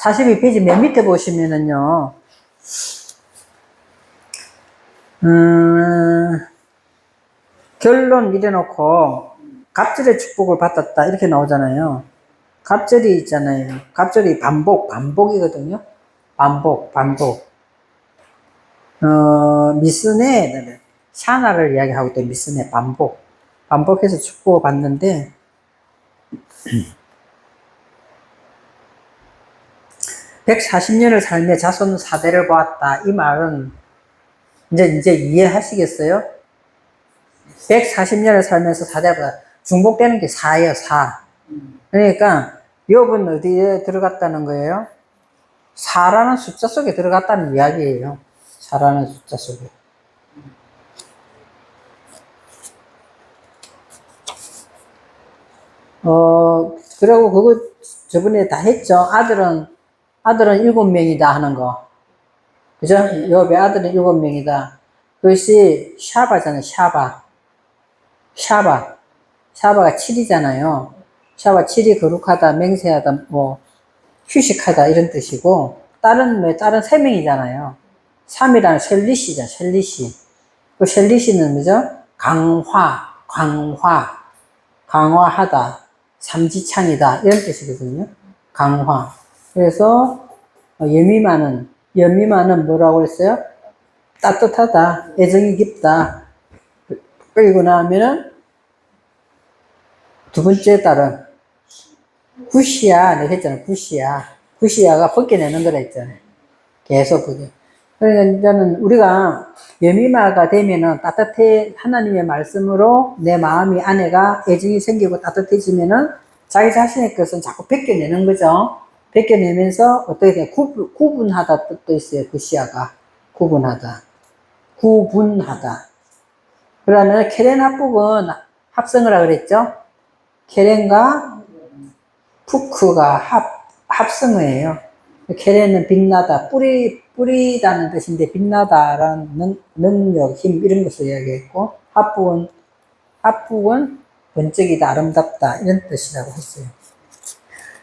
42페이지 맨 밑에 보시면은요, 결론 이래놓고, 갑절의 축복을 받았다. 이렇게 나오잖아요. 갑절이 있잖아요. 갑절이 반복이거든요. 반복. 미스네, 샤나를 이야기하고 또 미스네, 반복해서 축복을 받는데, 140년을 살며 자손 4대를 보았다. 이 말은, 이제 이해하시겠어요? 140년을 살면서 4대를 보았다. 중복되는 게 4예요, 4. 그러니까, 욥은 어디에 들어갔다는 거예요? 4라는 숫자 속에 들어갔다는 이야기예요. 4라는 숫자 속에. 그리고 그거 저번에 다 했죠. 아들은 7명이다 하는 거. 그죠? 욥의 아들은 7명이다. 그것이 샤바잖아요. 샤바가 7이잖아요. 샤바 7이 거룩하다, 맹세하다, 휴식하다 이런 뜻이고, 다른 3명이잖아요. 3이란 셀리시. 그 셀리시는 뭐죠? 강화하다, 삼지창이다 이런 뜻이거든요. 강화. 그래서 연미만은 뭐라고 했어요? 따뜻하다, 애정이 깊다. 그리고 나면은 두 번째 딸은 구시야, 내가 했잖아. 구시야가 벗겨내는 거라 했잖아요. 계속 그게. 그러니까 이제는 우리가 여미마가 되면은 하나님의 말씀으로 내 마음이 안에가 애정이 생기고 따뜻해지면은 자기 자신의 것은 자꾸 벗겨내는 거죠. 벗겨내면서 어떻게 돼? 구분하다 뜻도 있어요. 구시야가. 구분하다. 그러면 케렌 합북은 합성을 하고 그랬죠? 케렌과 푸크가 합성어예요. 케렌은 빛나다, 뿌리다는 뜻인데, 빛나다라는 능력, 힘, 이런 것을 이야기했고, 합북은 번쩍이다, 아름답다, 이런 뜻이라고 했어요.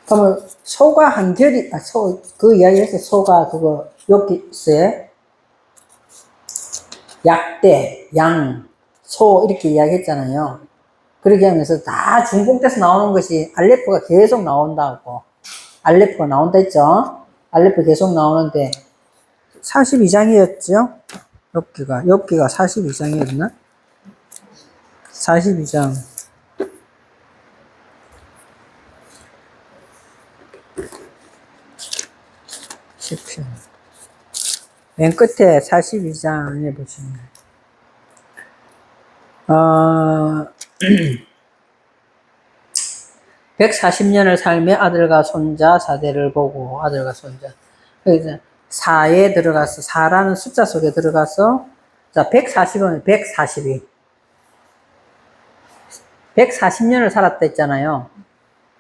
그러면, 소가 한결이, 그 이야기를 했어요. 소가 여기 있어요. 약대, 양, 소, 이렇게 이야기했잖아요. 그렇게 하면서 다 중복돼서 나오는 것이 알레프가 계속 나온다고. 알레프가 나온다 했죠? 알레프 계속 나오는데, 42장이었죠? 욥기가 42장이었나? 42장. 시편. 맨 끝에 42장에 보시면, 140년을 살며 아들과 손자 4대를 보고, 아들과 손자. 그래서 4에 들어가서, 4라는 숫자 속에 들어가서, 자, 140은 142. 140년을 살았다 했잖아요.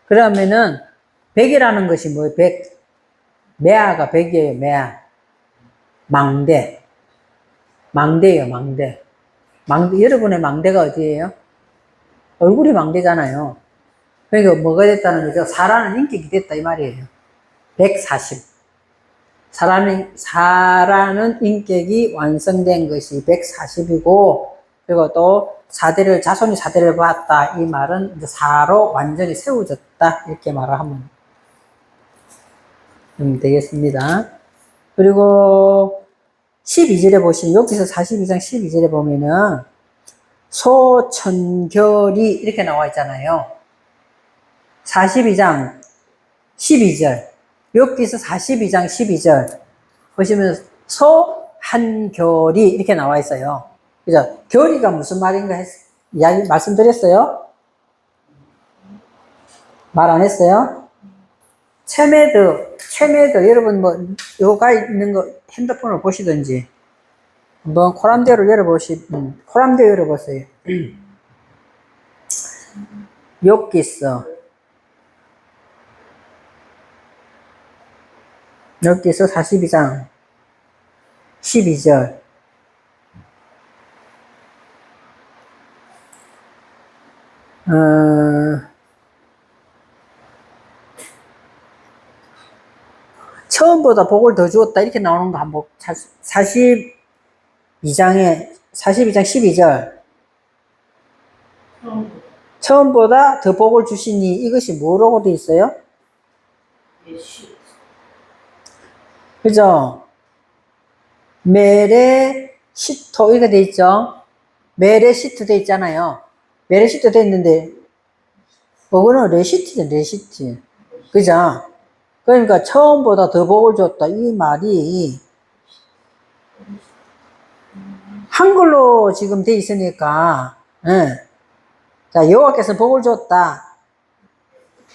그러면은, 100이라는 것이 뭐예요? 100. 매아가 100이에요, 매아. 망대예요, 망대. 여러분의 망대가 어디예요? 얼굴이 망대잖아요. 그러니까 뭐가 됐다는 거죠? 4라는 인격이 됐다, 이 말이에요. 140. 4라는 인격이 완성된 것이 140이고, 그리고 또 자손이 4대를 봤다. 이 말은 이제 4로 완전히 세워졌다. 이렇게 말을 하면 되겠습니다. 그리고 12절에 보시면, 여기서 42장 12절에 보면은, 소천결이 이렇게 나와 있잖아요. 42장 12절. 여기서 42장 12절. 보시면, 소한결이 이렇게 나와 있어요. 그죠? 결이가 무슨 말인가 말씀드렸어요? 말 안 했어요? 체메드, 여러분 요가 있는 거 핸드폰을 보시든지, 한번 코람데오를 코람데오 열어보세요. 여기서 42장 12절. 처음보다 복을 더 주었다. 이렇게 나오는 거 한번 42장 12절. 처음보다 더 복을 주시니 이것이 뭐라고 돼 있어요? 그죠? 메레시토 이렇게 돼 있죠? 메레시트 돼 있잖아요. 메레시트 돼 있는데 그거는 레시트죠, 레시트. 그죠? 그러니까 처음보다 더 복을 줬다. 이 말이 한글로 지금 돼 있으니까, 예. 자, 여호와께서 복을 줬다.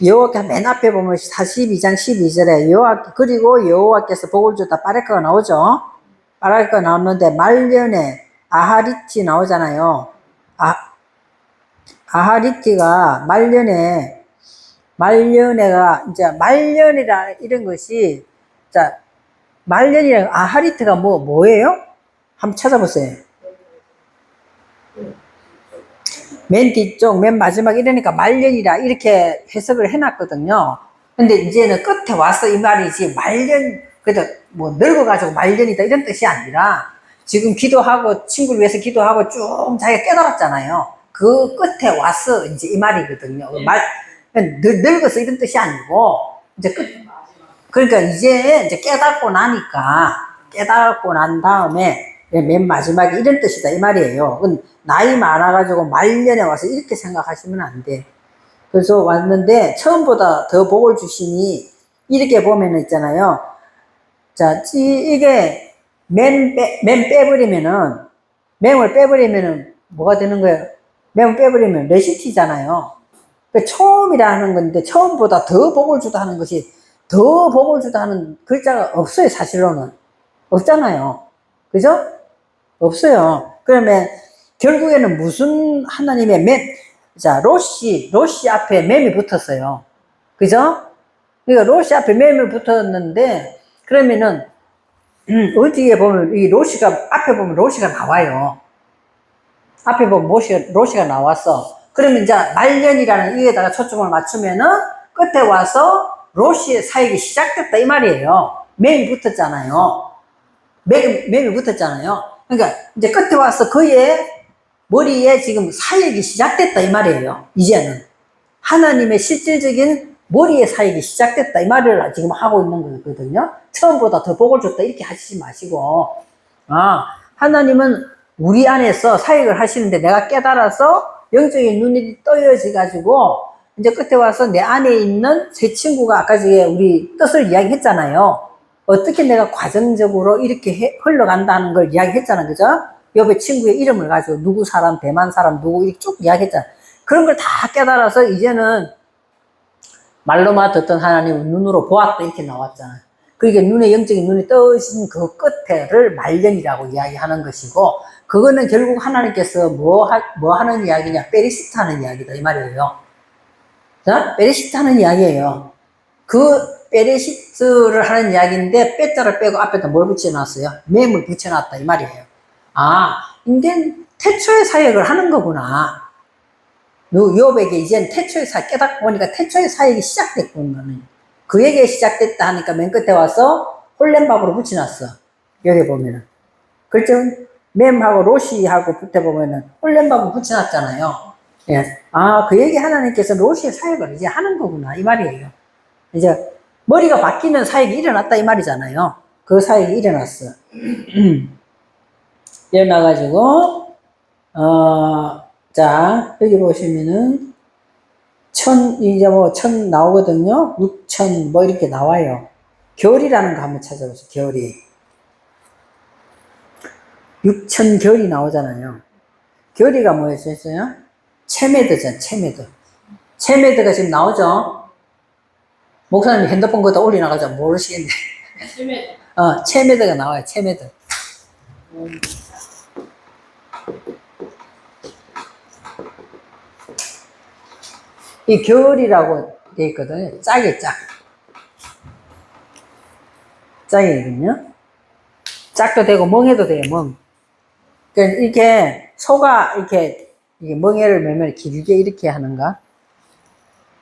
여호와께서 맨 앞에 보면 42장 12절에 그리고 여호와께서 복을 줬다. 빠레크가 나오죠? 빠레크가 나오는데 말년에 아하리티 나오잖아요. 아하리티가 말년에가 이제 말년이라 이런 것이 자 말년이랑 아하리트가 뭐예요? 한번 찾아보세요. 맨 뒤쪽, 맨 마지막 이러니까 말년이라 이렇게 해석을 해놨거든요. 근데 이제는 끝에 와서 이 말이지 말년 그래도 뭐 늙어가지고 말년이다 이런 뜻이 아니라 지금 기도하고 친구를 위해서 기도하고 쭉 자기가 깨달았잖아요. 그 끝에 와서 이제 이 말이거든요. 늙어서 이런 뜻이 아니고 이제 그러니까 이제 깨닫고 난 다음에 맨 마지막에 이런 뜻이다 이 말이에요. 나이 많아가지고 말년에 와서 이렇게 생각하시면 안 돼. 그래서 왔는데 처음보다 더 복을 주시니 이렇게 보면 있잖아요. 자, 이게 맹을 빼버리면은 뭐가 되는 거예요? 맹을 빼버리면 레시티잖아요. 그러니까 처음이라는 건데 처음보다 더 복을 주다 하는 것이 더 복을 주다 하는 글자가 없어요. 사실로는 없잖아요. 그죠? 없어요. 그러면 결국에는 무슨 하나님의 자, 로시 앞에 맴이 붙었어요. 그죠? 그러니까 로시 앞에 맴이 붙었는데, 그러면은, 어디에 보면, 앞에 보면 로시가 나와요. 앞에 보면 로시가 나왔어. 그러면 이제 말년이라는 이에다가 초점을 맞추면은, 끝에 와서 로시의 사역이 시작됐다, 이 말이에요. 맴이 붙었잖아요. 맴이 붙었잖아요. 그러니까 이제 끝에 와서 그의 머리에 지금 사역이 시작됐다 이 말이에요. 이제는 하나님의 실질적인 머리의 사역이 시작됐다 이 말을 지금 하고 있는 거거든요. 처음보다 더 복을 줬다 이렇게 하시지 마시고 하나님은 우리 안에서 사역을 하시는데 내가 깨달아서 영적인 눈이 떠여져 가지고 이제 끝에 와서 내 안에 있는 새 친구가 아까 우리 뜻을 이야기했잖아요. 어떻게 내가 과정적으로 이렇게 흘러간다는 걸 이야기했잖아, 그죠? 옆에 친구의 이름을 가지고 누구 사람, 대만 사람, 누구 이렇게 쭉 이야기했잖아. 그런 걸 다 깨달아서 이제는 말로만 듣던 하나님은 눈으로 보았다 이렇게 나왔잖아. 그러니까 영적인 눈이 떠신 그 끝에를 말년이라고 이야기하는 것이고 그거는 결국 하나님께서 뭐 하는 이야기냐? 베리시트 하는 이야기다 이 말이에요. 자, 베리시트 하는 이야기예요. 그 베레시트를 하는 이야기인데 빼자를 빼고 앞에다 뭘 붙여놨어요? 맴을 붙여놨다 이 말이에요. 이제 태초의 사역을 하는 거구나. 요백에 이젠 태초의 사역 깨닫고 보니까 태초의 사역이 시작됐구나. 그에게 시작됐다 하니까 맨 끝에 와서 홀렘밥으로 붙여놨어. 여기 보면은. 그렇죠? 맴하고 로시하고 붙여보면은 홀렘밥을 붙여놨잖아요. 예. 그에게 하나님께서 로시의 사역을 이제 하는 거구나 이 말이에요. 이제 머리가 바뀌는 사역이 일어났다 이 말이잖아요. 그 사역이 일어났어. 일어나가지고 자 여기 보시면은 천 나오거든요. 6천 뭐 이렇게 나와요. 결이라는 거 한번 찾아보세요. 결이 6천 결이 나오잖아요. 결이가 뭐였어요? 체메드죠. 체메드가 지금 나오죠. 목사님 핸드폰 거기다 올려놔가지고 모르시겠네. 체메드가 나와요, 체메드. 이 겨울이라고 돼 있거든요. 짝이 짝. 짝이거든요. 짝도 되고 멍해도 돼요, 멍. 그러니까 이렇게 소가 이렇게 멍해를 매면 길게 이렇게 하는가?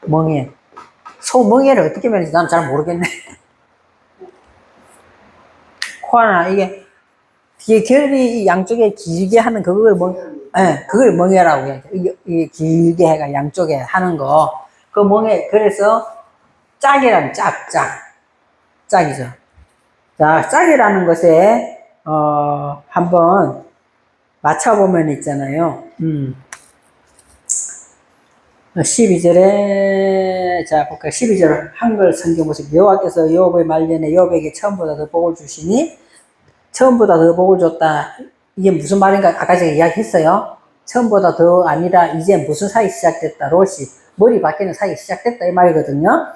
멍해. 소 멍해를 어떻게 매는지 난 잘 모르겠네. 코아나, 이게 결이 양쪽에 길게 하는 그걸 그걸 멍해라고 해요. 이게 길게 해가 양쪽에 하는 거. 그 멍해, 그래서 짝이라는 짝이죠. 자, 짝이라는 것에, 한번 맞춰보면 있잖아요. 12절에, 자, 볼까요? 12절 한글 성경 보세요. 여호와께서 요업의 말년에 요업에게 처음보다 더 복을 주시니, 처음보다 더 복을 줬다. 이게 무슨 말인가? 아까 제가 이야기했어요. 처음보다 더 아니라 이제 무슨 사이 시작됐다. 롯이 머리 바뀌는 사이 시작됐다. 이 말이거든요.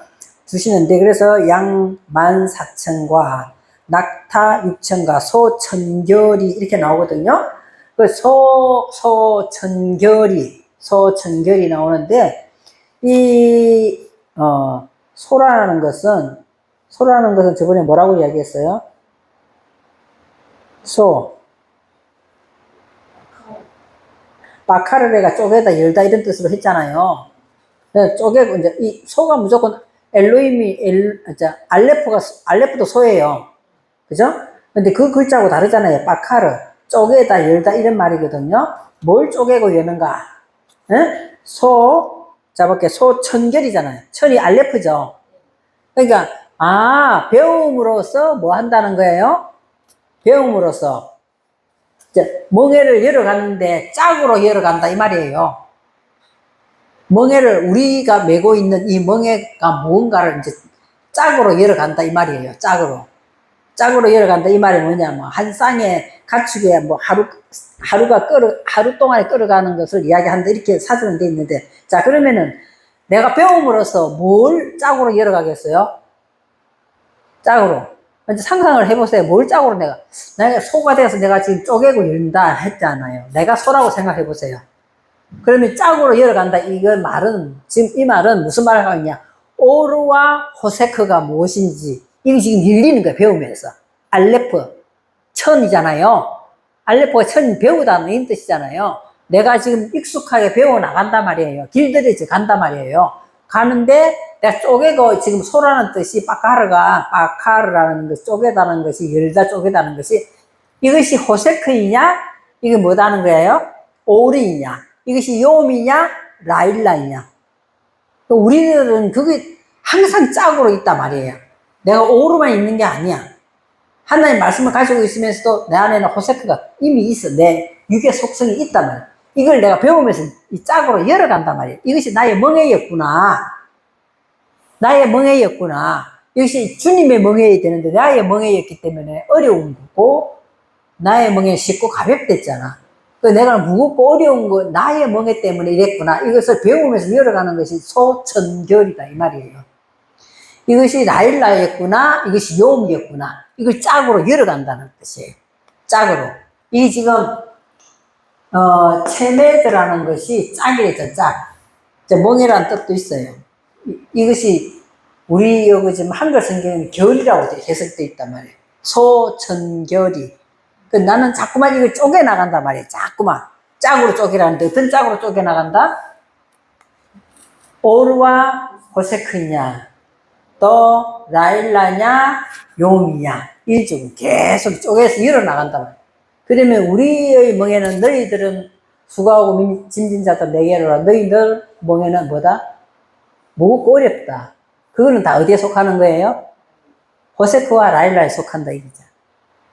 주시는데, 그래서 양 14,000과 낙타 6,000과 소 1,000결이 이렇게 나오거든요. 그 소천결이 나오는데, 소라는 것은 저번에 뭐라고 이야기했어요? 바카르레가 쪼개다, 열다 이런 뜻으로 했잖아요. 쪼개고, 이제, 이 소가 무조건 알레프도 소예요. 그죠? 근데 그 글자하고 다르잖아요. 바카르, 쪼개다, 열다 이런 말이거든요. 뭘 쪼개고 여는가? 소 천결이잖아요. 천이 알레프죠. 그러니까, 배움으로써 뭐 한다는 거예요? 배움으로써. 이제, 멍에를 열어갔는데 짝으로 열어간다, 이 말이에요. 멍에를 우리가 메고 있는 이 멍에가 무언가를 이제 짝으로 열어간다, 이 말이에요. 짝으로 열어간다, 이 말이 뭐냐면, 한 쌍의 가축에 뭐 하루 동안에 끌어가는 것을 이야기한다, 이렇게 사전은 돼 있는데, 자, 그러면은 내가 배움으로써 뭘 짝으로 열어가겠어요? 짝으로. 이제 상상을 해보세요. 뭘 짝으로 내가 소가 돼서 내가 지금 쪼개고 열린다 했잖아요. 내가 소라고 생각해보세요. 그러면 짝으로 열어간다. 지금 이 말은 무슨 말을 하고 있냐? 오르와 호세크가 무엇인지, 이거 지금 열리는 거예요, 배우면서. 알레프, 천이잖아요. 알레프가 천 배우다는 이 뜻이잖아요. 내가 지금 익숙하게 배워나간단 말이에요. 길들여져 간단 말이에요. 가는데, 내가 쪼개고, 지금 소라는 뜻이, 바카르라는 것, 쪼개다는 것이, 열다 쪼개다는 것이, 이것이 호세크이냐? 이게 뭐다는 거예요? 오리이냐? 이것이 요미냐? 라일라이냐? 우리들은 그게 항상 짝으로 있단 말이에요. 내가 오르만 있는 게 아니야. 하나님 말씀을 가지고 있으면서도 내 안에는 호세크가 이미 있어. 내 육의 속성이 있단 말이야. 이걸 내가 배우면서 이 짝으로 열어간단 말이야. 이것이 나의 멍에였구나. 이것이 주님의 멍에야 되는데 나의 멍에였기 때문에 어려운 거고, 나의 멍에는 쉽고 가볍댔잖아. 내가 무겁고 어려운 거, 나의 멍에 때문에 이랬구나. 이것을 배우면서 열어가는 것이 소천결이다, 이 말이에요. 이것이 라일라였구나, 이것이 요음이었구나. 이걸 짝으로 열어간다는 뜻이에요. 짝으로. 이 지금, 체메드라는 것이 짝이랬죠, 짝. 멍이라는 뜻도 있어요. 이것이 우리 여기 지금 한글 성경에는 결이라고 해석되어 있단 말이에요. 소천결이. 나는 자꾸만 이걸 쪼개나간단 말이에요. 자꾸만. 짝으로 쪼개라는데 어떤 짝으로 쪼개나간다? 오르와 호세크냐, 또 라일라냐, 용이냐, 일종 계속 쪼개서 열어나간단 말이에요. 그러면 우리의 멍에는 너희들은 수고하고 짐진 자들 내게로라. 너희들 멍에는 뭐다? 무겁고 어렵다. 그거는 다 어디에 속하는 거예요? 호세크와 라일라에 속한다, 이거죠.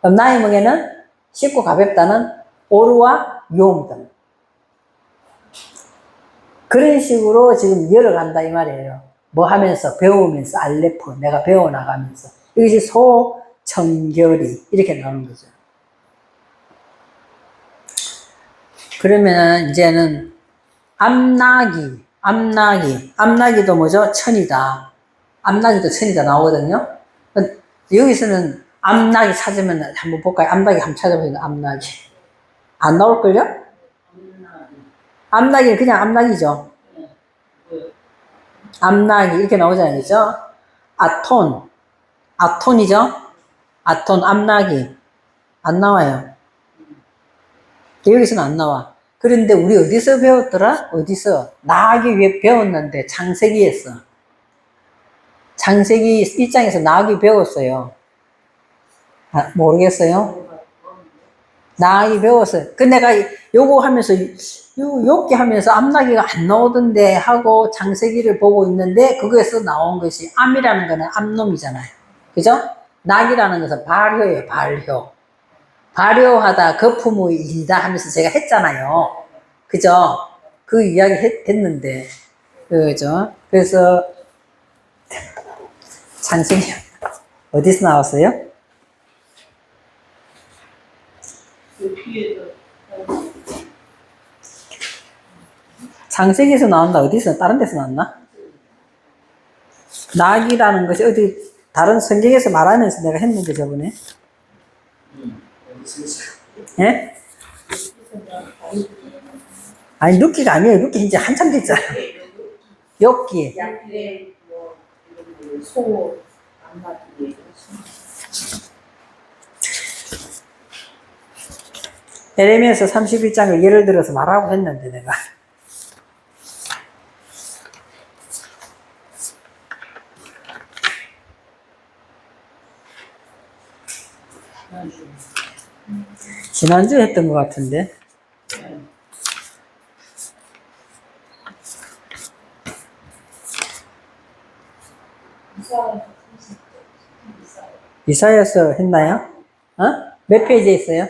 그럼 나의 멍에는 쉽고 가볍다는 오르와 요음이다. 그런 식으로 지금 열어간다, 이 말이에요. 뭐 하면서? 배우면서, 알레프, 내가 배워나가면서. 이것이 소천결이, 이렇게 나오는 거죠. 그러면 이제는 암나기도 뭐죠? 천이다. 암나기도 천이다 나오거든요. 여기서는 암나기 찾으면 한번 볼까요? 암나기 한번 찾아보세요. 암나기 안 나올걸요? 암나기는 그냥 암나기죠. 암나기 이렇게 나오잖아요. 그죠? 아톤이죠? 아톤, 암나기 안 나와요. 여기서는 안 나와. 그런데 우리 어디서 배웠더라? 어디서? 나하기 위해 배웠는데 창세기에서. 창세기 1장에서 나하기 배웠어요. 아, 모르겠어요. 나이 배웠어요. 그 내가 요거 하면서 요기 하면서 암나기가 안 나오던데 하고 장세기를 보고 있는데 그거에서 나온 것이 암이라는 거는 암놈이잖아요. 그죠? 낙이라는 것은 발효예요. 발효. 발효하다 거품의 일이다 하면서 제가 했잖아요. 그죠? 그 이야기 했는데 그죠? 그래서 장세기 어디서 나왔어요? 장세기에서 나온다. 어디서? 다른 데서 나왔나? 낙이라는 것이 어디 다른 성경에서 말하면서 내가 했는데 저번에. 예? 아니 룻기가 아니에요. 룻기 이제 한참 됐잖아. 욥기. 예레미야서 31장을 예를 들어서 말하고 했는데 내가. 지난주에 했던 것 같은데. 이사야서 했나요? 어? 몇 페이지에 있어요?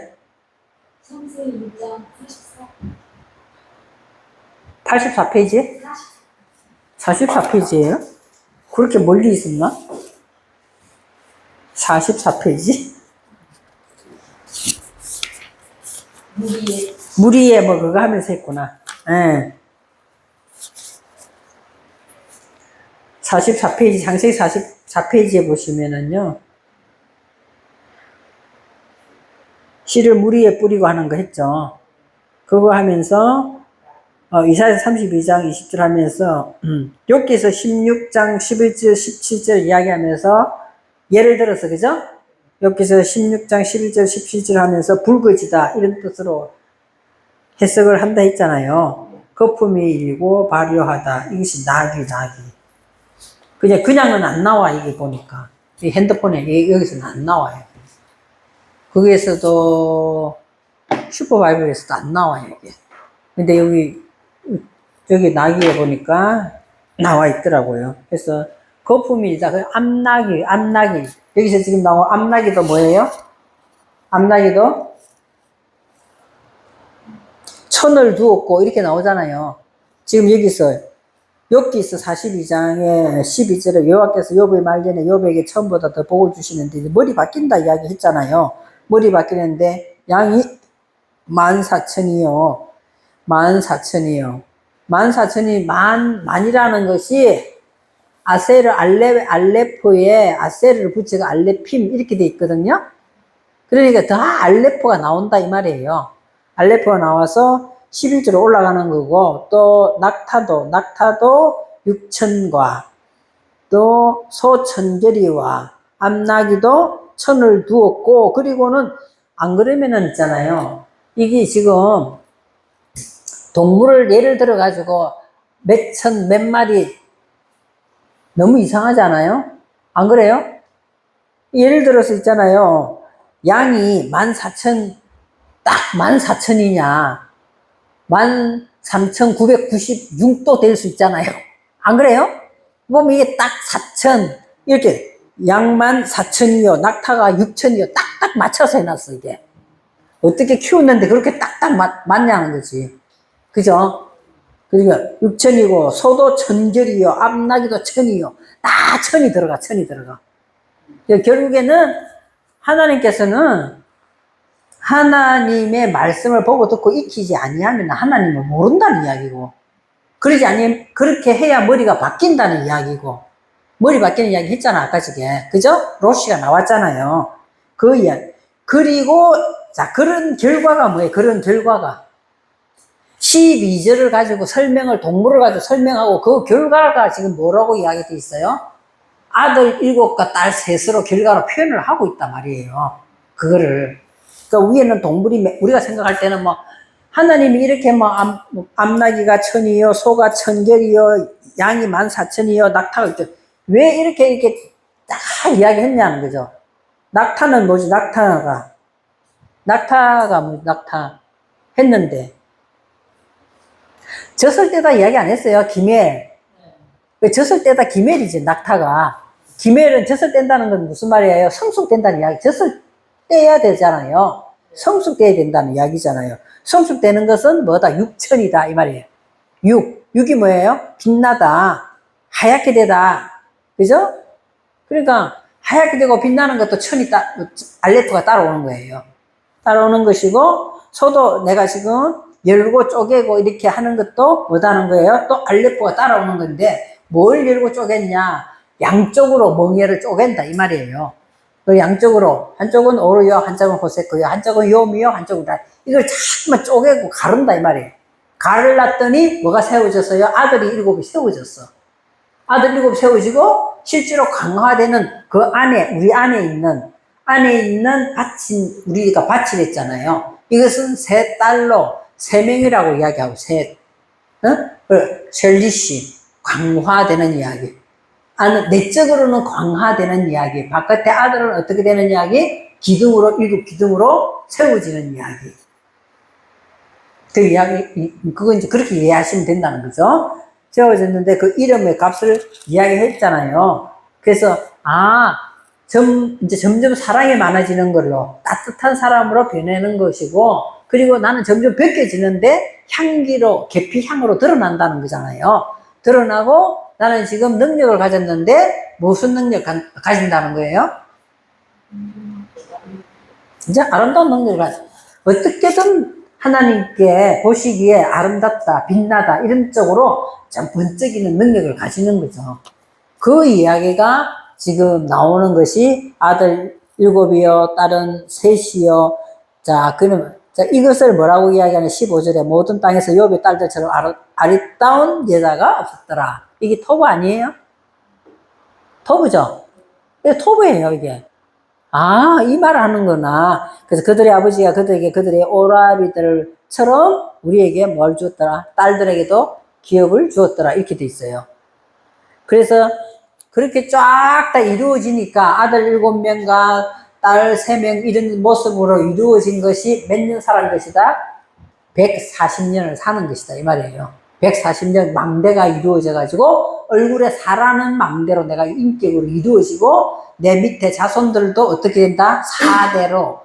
84페이지? 44페이지예요? 그렇게 멀리 있었나? 44페이지? 무리에 뭐 그거 하면서 했구나. 예. 44페이지, 장세기 44페이지에 보시면은요. 씨를 무리에 뿌리고 하는 거 했죠. 그거 하면서 이사야 32장 20절 하면서 욥기서 16장 11절 17절 이야기하면서 예를 들어서 그죠? 욥기서 16장 11절 17절 하면서 붉어지다 이런 뜻으로 해석을 한다 했잖아요. 거품이 일고 발효하다 이것이 낙이. 그냥은 안 나와 이게 보니까 이 핸드폰에 여기서는 안 나와요. 거기에서도 슈퍼바이블에서도 안 나와요 이게. 근데 여기 나기에 보니까 나와 있더라고요. 그래서 거품이다. 그 암나기. 여기서 지금 나온 암나기도 뭐예요? 암나기도 천을 두었고 이렇게 나오잖아요. 지금 여기서 욥기서 42장에 12절에 여호와께서 욥의 말년에 욥에게 처음보다 더 복을 주시는데 머리 바뀐다 이야기 했잖아요. 머리 바뀌는데 양이 14,000이요. 14,000이요. 14,000이 만이라는 것이 아세르 알레포에 아세르를 붙여서 알레핌 이렇게 돼 있거든요. 그러니까 더 알레포가 나온다 이 말이에요. 알레포가 나와서 11절로 올라가는 거고 또 낙타도 6천과 또 소천결이와 암나기도 천을 두었고 그리고는 안 그러면은 있잖아요. 이게 지금 동물을 예를 들어 가지고 몇 천, 몇 마리 너무 이상하지 않아요? 안 그래요? 예를 들어서 있잖아요. 양이 14,000, 딱 14,000이냐. 13,996도 될 수 있잖아요. 안 그래요? 보면 이게 딱 4,000, 이렇게 양만 4,000이요. 낙타가 6,000이요. 딱딱 맞춰서 해놨어, 이게. 어떻게 키웠는데 그렇게 딱딱 맞냐는 거지. 그죠? 그러니까 6천이고 소도 천결이요 암나기도 천이요 다 천이 들어가. 결국에는 하나님께서는 하나님의 말씀을 보고 듣고 익히지 아니하면 하나님을 모른다는 이야기고 그러지 아니면 그렇게 해야 머리가 바뀐다는 이야기고 머리 바뀌는 이야기 했잖아 아까 저게 그죠? 로시가 나왔잖아요. 그 이야기. 그리고 자 그런 결과가 뭐예요? 그런 결과가 12절을 가지고 동물을 가지고 설명하고 그 결과가 지금 뭐라고 이야기되어 있어요? 아들 7과 딸 3으로 결과로 표현을 하고 있단 말이에요. 그거를. 그러니까 위에는 동물이, 우리가 생각할 때는 뭐, 하나님이 이렇게 뭐, 암나기가 1,000이요, 소가 1,000결이요, 양이 14,000이요, 낙타가 있죠. 왜 이렇게 딱 이야기 했냐는 거죠. 낙타는 뭐지? 낙타가 뭐, 낙타. 했는데. 젖을 때다 이야기 안 했어요. 기멜. 젖을 때다 기멜이지, 낙타가. 기멜은 젖을 뗀다는 건 무슨 말이에요? 성숙된다는 이야기. 젖을 떼야 되잖아요. 성숙돼야 된다는 이야기잖아요. 성숙되는 것은 뭐다? 육천이다. 이 말이에요. 육이 뭐예요? 빛나다. 하얗게 되다. 그죠? 그러니까, 하얗게 되고 빛나는 것도 알레프가 따라오는 거예요. 따라오는 것이고, 소도 내가 지금 열고 쪼개고 이렇게 하는 것도 뭐다는 거예요? 또 알레프가 따라오는 건데, 뭘 열고 쪼갰냐? 양쪽으로 멍에를 쪼갠다. 이 말이에요. 그 양쪽으로, 한쪽은 오르요, 한쪽은 호세코요, 한쪽은 요미요, 한쪽은 다. 이걸 자꾸만 쪼개고 가른다. 이 말이에요. 가를놨더니 뭐가 세워졌어요? 아들이 7이 세워졌어. 아들 7이 세워지고, 실제로 강화되는 그 안에, 우리 안에 있는 우리가 밭이 됐잖아요. 이것은 세 딸로, 세 명이라고 이야기하고, 셀리시, 강화되는 이야기. 내적으로는 강화되는 이야기. 바깥의 아들은 어떻게 되는 이야기? 일곱 기둥으로 세워지는 이야기. 그 이야기, 그건 이제 그렇게 이해하시면 된다는 거죠. 세워졌는데 그 이름의 값을 이야기했잖아요. 그래서, 이제 점점 사랑이 많아지는 걸로 따뜻한 사람으로 변하는 것이고, 그리고 나는 점점 벗겨지는데 계피향으로 드러난다는 거잖아요. 드러나고 나는 지금 능력을 가졌는데 무슨 능력 가진다는 거예요? 이제 아름다운 능력을 어떻게든 하나님께 보시기에 아름답다, 빛나다 이런 쪽으로 좀 번쩍이는 능력을 가지는 거죠. 그 이야기가 지금 나오는 것이 아들 7이요, 딸은 3이요. 자, 그러면 이것을 뭐라고 이야기하는 15절에 모든 땅에서 욥의 딸들처럼 아리따운 여자가 없었더라. 이게 토브 아니에요? 토브죠? 이게 토브예요, 이게. 이 말 하는구나. 그래서 그들의 아버지가 그들에게 그들의 오라비들처럼 우리에게 뭘 주었더라? 딸들에게도 기업을 주었더라. 이렇게 돼 있어요. 그래서 그렇게 쫙 다 이루어지니까 아들 7명과 딸 3명 이런 모습으로 이루어진 것이 몇 년 살은 것이다? 140년을 사는 것이다. 이 말이에요. 140년 망대가 이루어져 가지고 얼굴에 살아는 망대로 내가 인격으로 이루어지고 내 밑에 자손들도 어떻게 된다? 4대로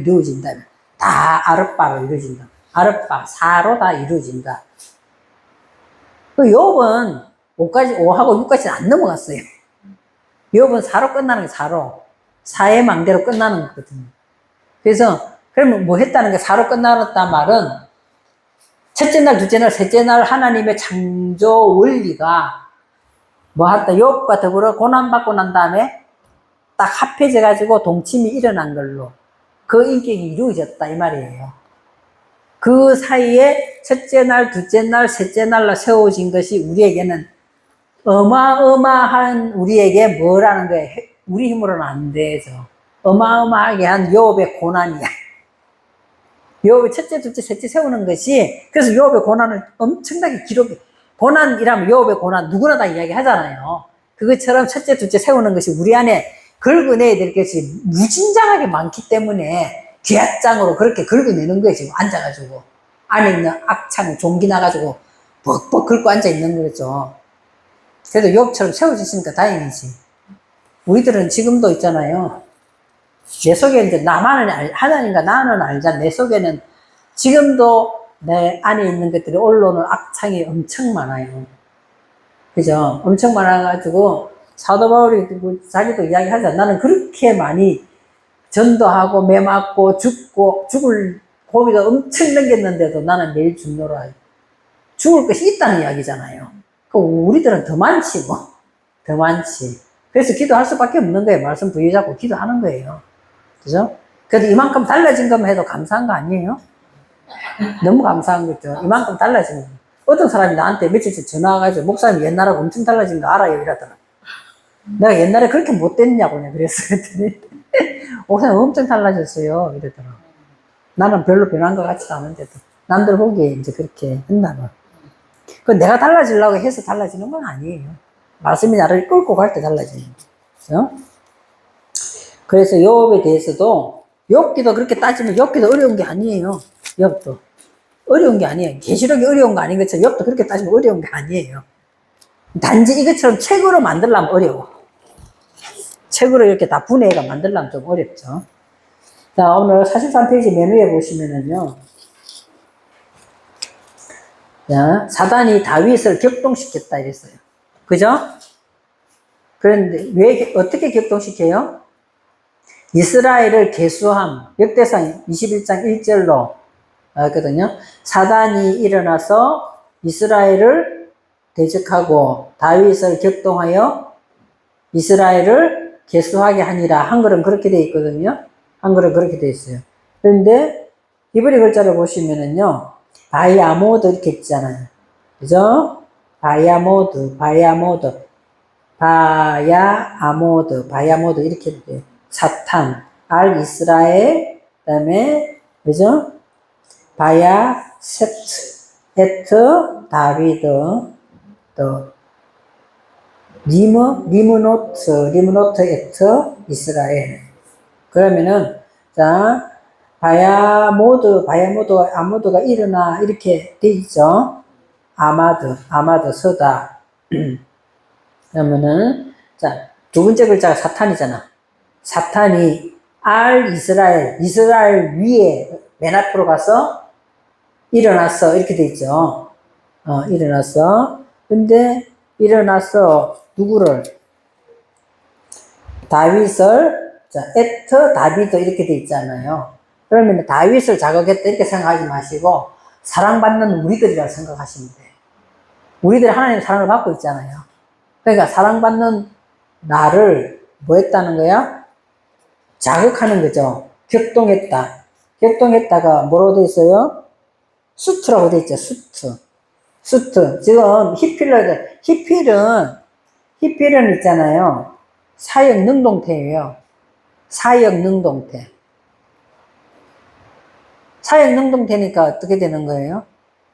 이루어진다. 다 아르바로 이루어진다. 아르바, 4로 다 이루어진다. 그 욥은 5하고 6까지는 안 넘어갔어요. 욥은 4로 끝나는 게 4의 망대로 끝나는 거거든요. 그래서 그러면 뭐 했다는 게 4로 끝나었단 말은 첫째 날, 둘째 날, 셋째 날 하나님의 창조 원리가 뭐 했다? 욥과 더불어 고난받고 난 다음에 딱 합해져 가지고 동침이 일어난 걸로 그 인격이 이루어졌다 이 말이에요. 그 사이에 첫째 날, 둘째 날, 셋째 날로 세워진 것이 우리에게는 어마어마한 우리에게 뭐라는 거예요? 우리 힘으로는 안 되죠. 어마어마하게 한 욥의 고난이야. 욥의 첫째, 둘째, 셋째 세우는 것이 그래서 욥의 고난을 엄청나게 고난이라면 욥의 고난 누구나 다 이야기하잖아요. 그것처럼 첫째, 둘째 세우는 것이 우리 안에 긁어내야 될 것이 무진장하게 많기 때문에 귀합장으로 그렇게 긁어내는 거예요. 지금 앉아가지고 안에 있는 악창 종기 나가지고 뻑뻑 긁고 앉아 있는 거죠. 그래도 욥처럼 세워졌으니까 다행이지. 우리들은 지금도 있잖아요. 내 속에 이제 하나님과 나는 알잖아. 내 속에는 지금도 내 안에 있는 것들이 올라오는 악창이 엄청 많아요. 그죠? 엄청 많아가지고 사도 바울이 자기도 이야기하잖아. 나는 그렇게 많이 전도하고 매 맞고 죽을 고비도 엄청 넘겼는데도 나는 매일 죽노라. 죽을 것이 있다는 이야기잖아요. 우리들은 더 많지 뭐. 더 많지. 그래서 기도할 수밖에 없는 거예요. 말씀 부여잡고 기도하는 거예요. 그죠? 그래도 이만큼 달라진 것만 해도 감사한 거 아니에요? 너무 감사한 거죠. 이만큼 달라진 거. 어떤 사람이 나한테 며칠 전에 전화 와가지고 목사님 옛날하고 엄청 달라진 거 알아요? 이러더라. 내가 옛날에 그렇게 못됐냐고 내가 그랬어요. 목사님 엄청 달라졌어요. 이러더라. 나는 별로 변한 것 같지도 않은데도. 남들 보기에 이제 그렇게 했나 봐. 그 내가 달라지려고 해서 달라지는 건 아니에요. 말씀이 나를 끌고 갈 때 달라지는 거죠. 그래서 욥에 대해서도 욥기도 그렇게 따지면 욥기도 어려운 게 아니에요. 욥도 어려운 게 아니에요. 계시록이 어려운 거 아닌 것처럼 욥도 그렇게 따지면 어려운 게 아니에요. 단지 이것처럼 책으로 만들려면 어려워. 책으로 이렇게 다 분해해가 만들려면 좀 어렵죠. 자, 오늘 43페이지 맨 위에 보시면은요. 자, 사단이 다윗을 격동시켰다 이랬어요. 그죠? 그런데 왜, 어떻게 격동시켜요? 이스라엘을 계수함, 역대상 21장 1절로 나왔거든요. 사단이 일어나서 이스라엘을 대적하고 다윗을 격동하여 이스라엘을 계수하게 하니라. 한글은 그렇게 돼 있거든요. 한글은 그렇게 돼 있어요. 그런데 히브리 글자를 보시면은요, 바이아모드 이렇게 있잖아요. 그죠? 바이아모드 이렇게 돼요. 사탄, 알 이스라엘, 그 다음에, 그죠? 바야, 세트, 에트, 다비드, 또, 리므노트, 에트, 이스라엘. 그러면은, 자, 아모드가 일어나, 이렇게 돼 있죠? 아마드, 서다. 그러면은, 자, 두 번째 글자가 사탄이잖아. 사탄이 이스라엘 위에 맨 앞으로 가서 일어났어. 이렇게 돼 있죠. 일어났어. 근데 일어나서 누구를? 다윗을, 자, 에트 다비드 이렇게 돼 있잖아요. 그러면 다윗을 자극했다 이렇게 생각하지 마시고 사랑받는 우리들이라고 생각하시면 돼요. 우리들 하나님의 사랑을 받고 있잖아요. 그러니까 사랑받는 나를 뭐 했다는 거야? 자극하는 거죠. 격동했다가 뭐라고 돼 있어요? 수트라고 돼 있죠. 수트. 지금 히필은 있잖아요. 사역 능동태예요. 사역 능동태니까 어떻게 되는 거예요?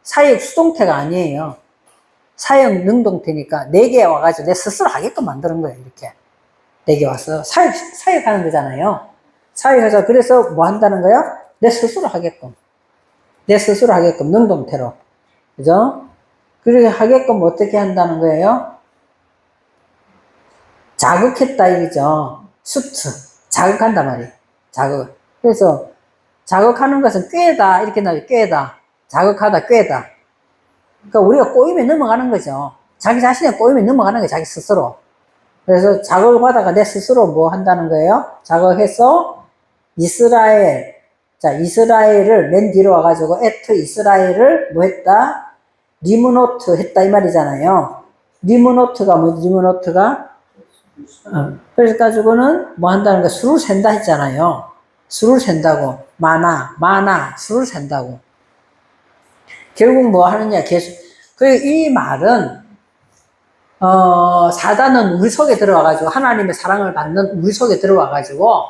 사역 수동태가 아니에요. 사역 능동태니까 내게 와가지고 내 스스로 하게끔 만드는 거예요. 이렇게 내게 와서 사역하는 거잖아요. 사역해서 그래서 뭐 한다는 거야? 내 스스로 하게끔 능동태로, 그죠? 그렇게 하게끔 어떻게 한다는 거예요? 자극했다 이거죠. 자극한단 말이에요. 그래서 자극하는 것은 꾀다 이렇게 나와요. 꾀다. 자극하다, 꾀다. 그러니까 우리가 꼬임에 넘어가는 거죠. 자기 자신의 꼬임에 넘어가는 거예요. 자기 스스로. 그래서 자극을 받아가 내 스스로 뭐 한다는 거예요? 자극해서 이스라엘을 맨 뒤로 와가지고 에트 이스라엘을 뭐 했다? 리므노트 했다 이 말이잖아요. 리므노트가 뭐지? 그래서 가지고는 뭐 한다는 거 수를 센다 했잖아요. 수를 센다고. 마나 수를 센다고. 결국 뭐 하느냐 계속. 그리고 이 말은 사단은 우리 속에 들어와가지고 하나님의 사랑을 받는 우리 속에 들어와가지고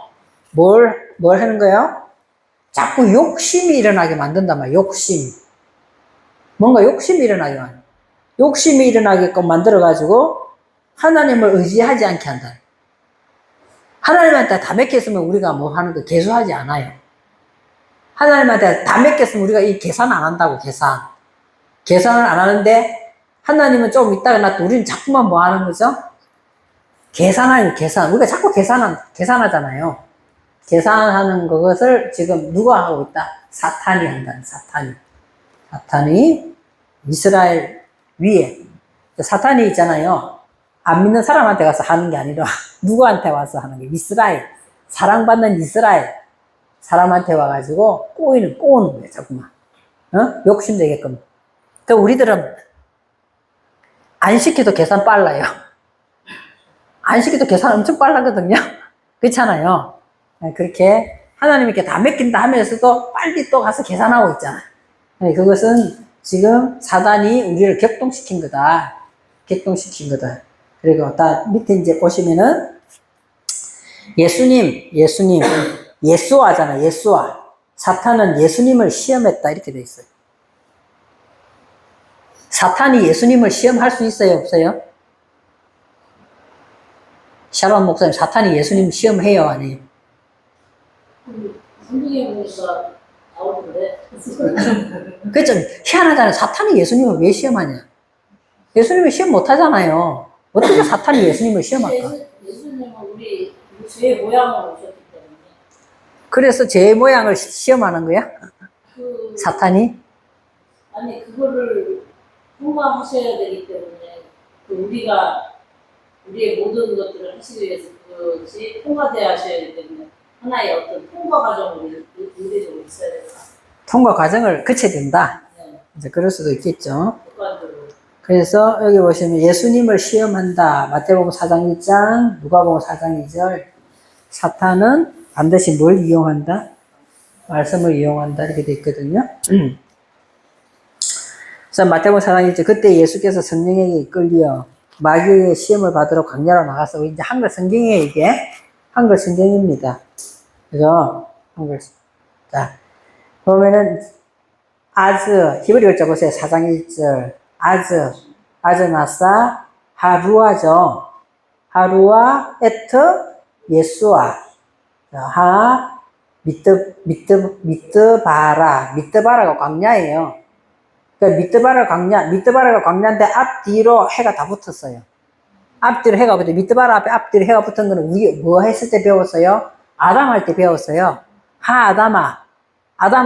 뭘 하는 거예요? 자꾸 욕심이 일어나게 만든단 말이에요. 뭔가 욕심이 일어나게끔 만들어가지고 하나님을 의지하지 않게 한다. 하나님한테 다 맡겼으면 우리가 뭐 하는 거 계수하지 않아요. 하나님한테 다 맡겼으면 우리가 이 계산 안 한다고, 계산을 안 하는데 하나님은 좀 이따가 놔도 우리는 자꾸만 뭐 하는 거죠? 계산. 우리가 자꾸 계산하잖아요. 계산하는 것을 지금 누가 하고 있다? 사탄이 한다. 사탄이 이스라엘 위에. 사탄이 있잖아요. 안 믿는 사람한테 가서 하는 게 아니라 누구한테 와서 하는 게 이스라엘. 사랑받는 이스라엘. 사람한테 와가지고 꼬우는 거예요. 자꾸만. 욕심되게끔. 그러니까 우리들은 안 시켜도 계산 빨라요. 안 시켜도 계산 엄청 빨라거든요. 그렇잖아요. 그렇게 하나님 이렇게 다 맡긴다 하면서도 빨리 또 가서 계산하고 있잖아요. 그것은 지금 사단이 우리를 격동시킨 거다. 그리고 다 밑에 이제 보시면은 예수아잖아. 예수아. 사탄은 예수님을 시험했다 이렇게 돼 있어요. 사탄이 예수님을 시험할 수 있어요, 없어요? 샤론 목사님, 사탄이 예수님 시험해요, 아니에요? 성경에 보니까 나오는데. 그게 좀 희한하잖아요. 사탄이 예수님을 왜 시험하냐? 예수님을 시험 못 하잖아요. 어떻게 사탄이 예수님을 시험할까? 예수님은 우리 죄의 모양으로 오셨기 때문에. 그래서 제 모양을 시험하는 거야? 사탄이? 아니, 그거를 통과하셔야 되기 때문에, 우리가, 우리의 모든 것들을 하시기 위해서 그것이 통과되어야 하셔야 되기 때문에, 하나의 어떤 통과 과정을 우리도 있어야 된다. 통과 과정을 거쳐야 된다. 네. 이제 그럴 수도 있겠죠. 객관적으로. 그래서 여기 보시면 예수님을 시험한다. 마태복음 4장 1장, 누가복음 4장 2절. 사탄은 반드시 뭘 이용한다? 말씀을 이용한다. 이렇게 돼 있거든요. 자, 마태복음 4장 1절. 그때 예수께서 성령에게 이끌려 마귀의 시험을 받으러 광야로 나가서, 이제 한글 성경이에요, 이게. 한글 성경입니다. 그죠? 한글. 자, 보면은, 히브리 글자 보세요. 4장 1절. 아즈나사, 하루아죠. 하루아, 예수아. 미뜨바라가 광야예요. 그러니까 미뜨바라가 광야인데 앞뒤로 해가 다 붙었어요. 앞뒤로 해가 붙어. 미뜨바라 앞에 앞뒤로 해가 붙은 거는 우리 뭐 했을 때 배웠어요? 아담 할 때 배웠어요. 아담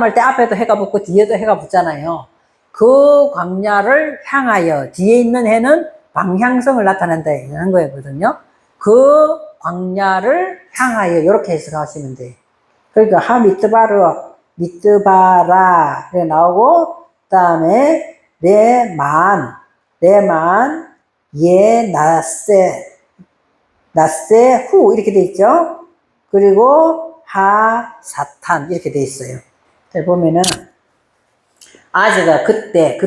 할 때 앞에도 해가 붙고 뒤에도 해가 붙잖아요. 그 광야를 향하여 뒤에 있는 해는 방향성을 나타낸다는 거거든요. 그 광야를 향하여 이렇게 해석하시면 돼요. 그러니까 미뜨바라 이렇게 나오고, 그 다음에 나세 후 이렇게 돼 있죠. 그리고 사탄 이렇게 돼 있어요. 자, 보면은 아즈가 그때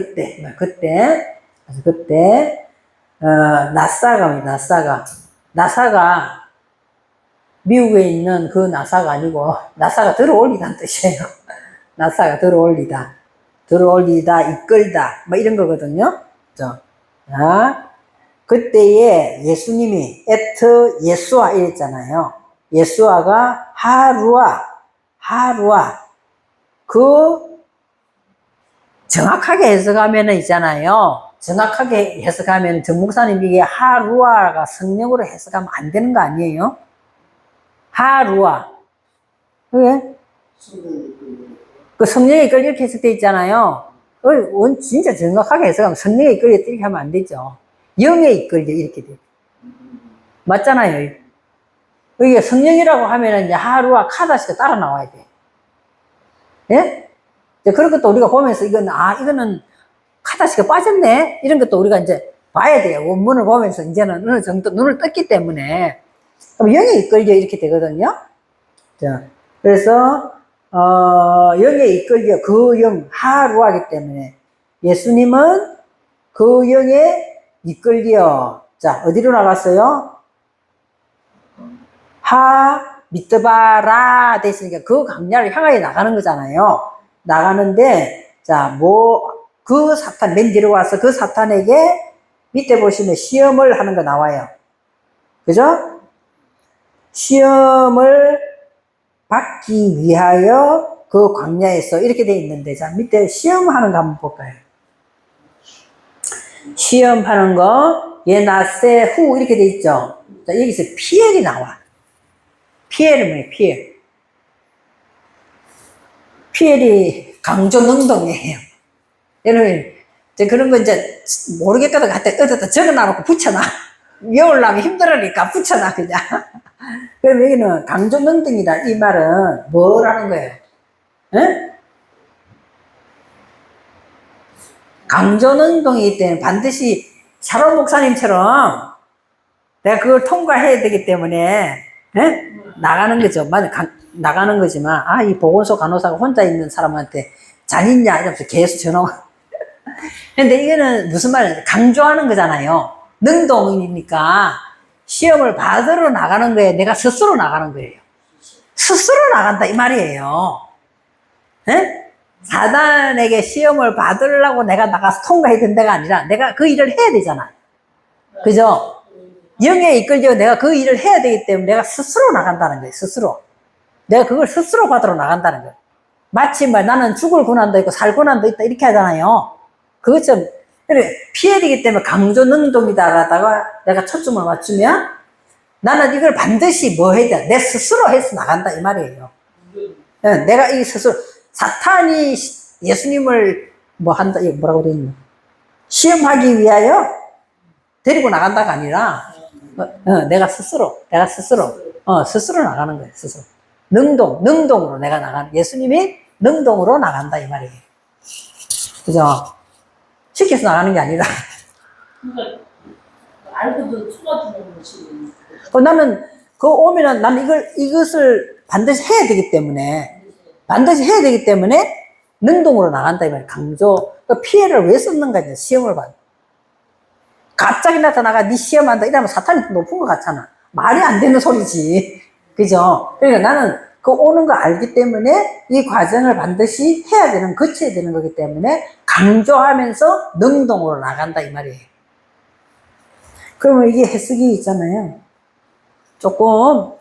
나사가 미국에 있는 그 나사가 아니고, 나사가 들어올리다는 뜻이에요. 나사가 들어올리다, 이끌다, 뭐 이런 거거든요. 자, 그때에 예수님이 예수아 이랬잖아요. 예수아가 하루아, 정확하게 해석하면은 있잖아요. 정확하게 해석하면 정 목사님 이게 하루아가 성령으로 해석하면 안 되는 거 아니에요? 하루아. 왜? 그 성령에 이끌려 이렇게 해석돼 있잖아요. 진짜 정확하게 해석하면 성령에 이끌려 이렇게 하면 안 되죠. 영에 이끌려 이렇게 돼. 맞잖아요. 이게 성령이라고 하면은 이제 하루아 카다시가 따라 나와야 돼. 예? 그런 것도 우리가 보면서 이거는 카다시가 빠졌네? 이런 것도 우리가 이제 봐야 돼요. 원문을 보면서 이제는 어느 정도 눈을 떴기 때문에. 그럼 영에 이끌려 이렇게 되거든요. 자, 그래서, 영에 이끌려 그 영, 하루하기 때문에 예수님은 그 영에 이끌려. 자, 어디로 나갔어요? 미뜨바라 됐으니까 그 광야를 향하여 나가는 거잖아요. 나가는데, 자, 그 사탄, 맨 뒤로 와서 그 사탄에게 밑에 보시면 시험을 하는 거 나와요. 그죠? 시험을 받기 위하여 그 광야에서 이렇게 돼 있는데, 자, 밑에 시험하는 거 한번 볼까요? 시험하는 거, 나세 후 이렇게 돼 있죠? 자, 여기서 피엘이 나와. 피엘은 뭐예요? 피엘이 강조능동이에요. 여러분, 그런 거 이제 모르겠거든. 어디다 적어놔놓고 붙여놔. 외우려면 힘들으니까 붙여놔, 그냥. 그럼 여기는 강조능동이다. 이 말은 뭐라는 거예요? 에? 강조능동이기 때문에 반드시 샤론 목사님처럼 내가 그걸 통과해야 되기 때문에, 나가는 거죠. 나가는 거지만, 이 보건소 간호사가 혼자 있는 사람한테 잘 있냐? 이러면서 계속 전화. 근데 이거는 무슨 말이에요? 강조하는 거잖아요. 능동이니까 시험을 받으러 나가는 거예요. 내가 스스로 나가는 거예요. 스스로 나간다 이 말이에요. 사단에게 시험을 받으려고 내가 나가서 통과해야 된다가 아니라 내가 그 일을 해야 되잖아. 그죠? 영에 이끌려 내가 그 일을 해야 되기 때문에 내가 스스로 나간다는 거예요. 스스로. 내가 그걸 스스로 받으러 나간다는 거예요. 마치 뭐 나는 죽을 고난도 있고 살 고난도 있다 이렇게 하잖아요. 그것처럼 피해야 되기 때문에 강조 능동이다 하다가 내가 초점을 맞추면 나는 이걸 반드시 뭐 해야 돼? 내 스스로 해서 나간다 이 말이에요. 내가 이 스스로 사탄이 예수님을 뭐 한다 이거 뭐라고 그래 있나? 시험하기 위하여 데리고 나간다가 아니라 내가 스스로 스스로 나가는 거예요. 스스로 능동으로 내가 나가는 예수님이 능동으로 나간다 이 말이에요. 그죠? 시켜서 나가는 게 아니라. 그러니까 알고도 초과주는 것이. 나는 오면은 나는 이것을 반드시 해야 되기 때문에 능동으로 나간다 이 말이에요. 강조. 피해를 왜 썼는가 이제 시험을 받. 갑자기 나타나가 네 시험한다 이러면 사탄이 높은 것 같잖아. 말이 안 되는 소리지. 그죠? 그러니까 나는 그 오는 거 알기 때문에 이 과정을 반드시 해야 되는, 거쳐야 되는 거기 때문에 강조하면서 능동으로 나간다 이 말이에요. 그러면 이게 해석이 있잖아요. 조금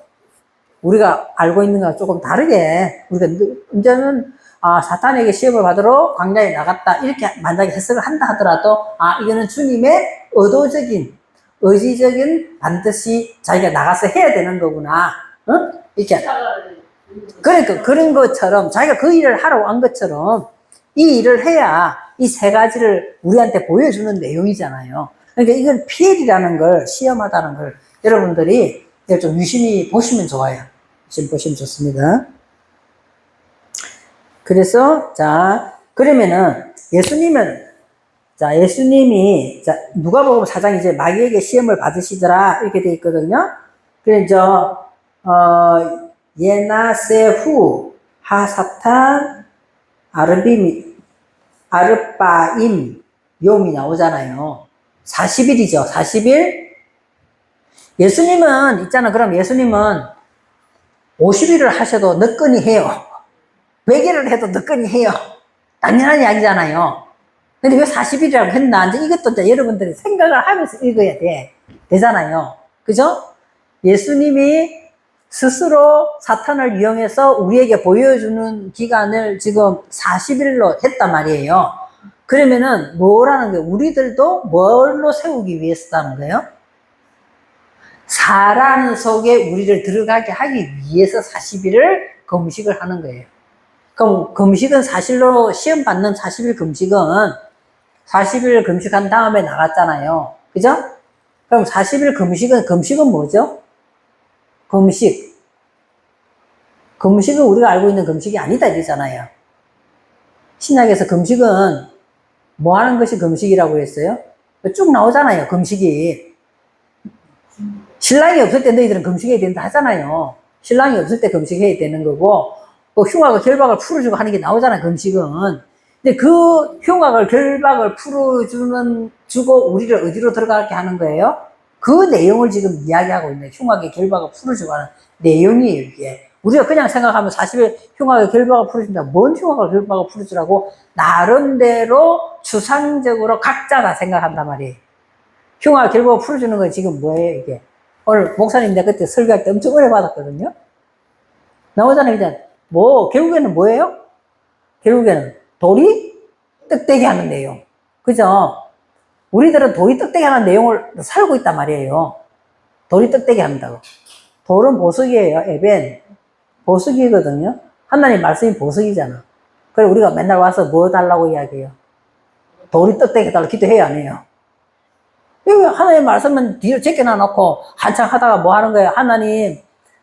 우리가 알고 있는 거랑 조금 다르게 우리가 이제는 사탄에게 시험을 받으러 광야에 나갔다 이렇게 만약에 해석을 한다 하더라도 이거는 주님의 의지적인 반드시 자기가 나가서 해야 되는 거구나. 이렇게. 그러니까 그런 것처럼 자기가 그 일을 하러 간 것처럼 이 일을 해야 이 세 가지를 우리한테 보여주는 내용이잖아요. 그러니까 이걸 피해이라는 걸, 시험하다는 걸 여러분들이 좀 유심히 보시면 좋아요. 유심히 보시면 좋습니다. 그래서 그러면은 예수님이 누가복음 4장 이제 마귀에게 시험을 받으시더라 이렇게 돼 있거든요. 그래서 예나세후 하사탄 아르바임 용이 나오잖아요. 40일이죠. 40일. 예수님은 있잖아. 그럼 예수님은 50일을 하셔도 너끈히 해요. 100일을 해도 너끈히 해요. 당연한 이야기잖아요. 근데 왜 40일이라고 했나? 이제 이것도 이제 여러분들이 생각을 하면서 읽어야 되잖아요. 그죠? 예수님이 스스로 사탄을 이용해서 우리에게 보여주는 기간을 지금 40일로 했단 말이에요. 그러면은 뭐라는 거예요? 우리들도 뭘로 세우기 위해서라는 거예요? 사란 속에 우리를 들어가게 하기 위해서 40일을 금식을 하는 거예요. 그럼 금식은 사실로 시험 받는 40일 금식은 40일 금식한 다음에 나갔잖아요. 그죠? 그럼 40일 금식은 뭐죠? 금식은 우리가 알고 있는 금식이 아니다 이러잖아요. 신약에서 금식은 뭐 하는 것이 금식이라고 했어요? 쭉 나오잖아요. 금식이. 신랑이 없을 때 너희들은 금식해야 된다 하잖아요. 신랑이 없을 때 금식해야 되는 거고 흉악과 결박을 풀어주고 하는 게 나오잖아요. 금식은. 근데 그 흉악을 결박을 주고 우리를 어디로 들어가게 하는 거예요? 그 내용을 지금 이야기하고 있는 흉악의 결박을 풀어주고 하는 내용이에요. 이게. 우리가 그냥 생각하면 40일 흉악의 결박을 풀어준다. 뭔 흉악의 결박을 풀어주라고 나름대로 추상적으로 각자 다 생각한단 말이에요. 흉악의 결박을 풀어주는 건 지금 뭐예요 이게? 오늘 목사님 내가 그때 설교할 때 엄청 오래 받았거든요. 나오잖아요. 이제 결국에는 뭐예요? 결국에는 돌이 떡대기 하는 내용. 그죠? 우리들은 돌이 떡대기 하는 내용을 살고 있단 말이에요. 돌이 떡대기 한다고. 돌은 보석이에요. 에벤. 보석이거든요. 하나님 말씀이 보석이잖아. 그래 우리가 맨날 와서 뭐 달라고 이야기해요? 돌이 떡대기 달라고 기도해요, 안 해요? 하나님 말씀은 뒤로 제껴놔 놓고 한참 하다가 뭐 하는 거예요? 하나님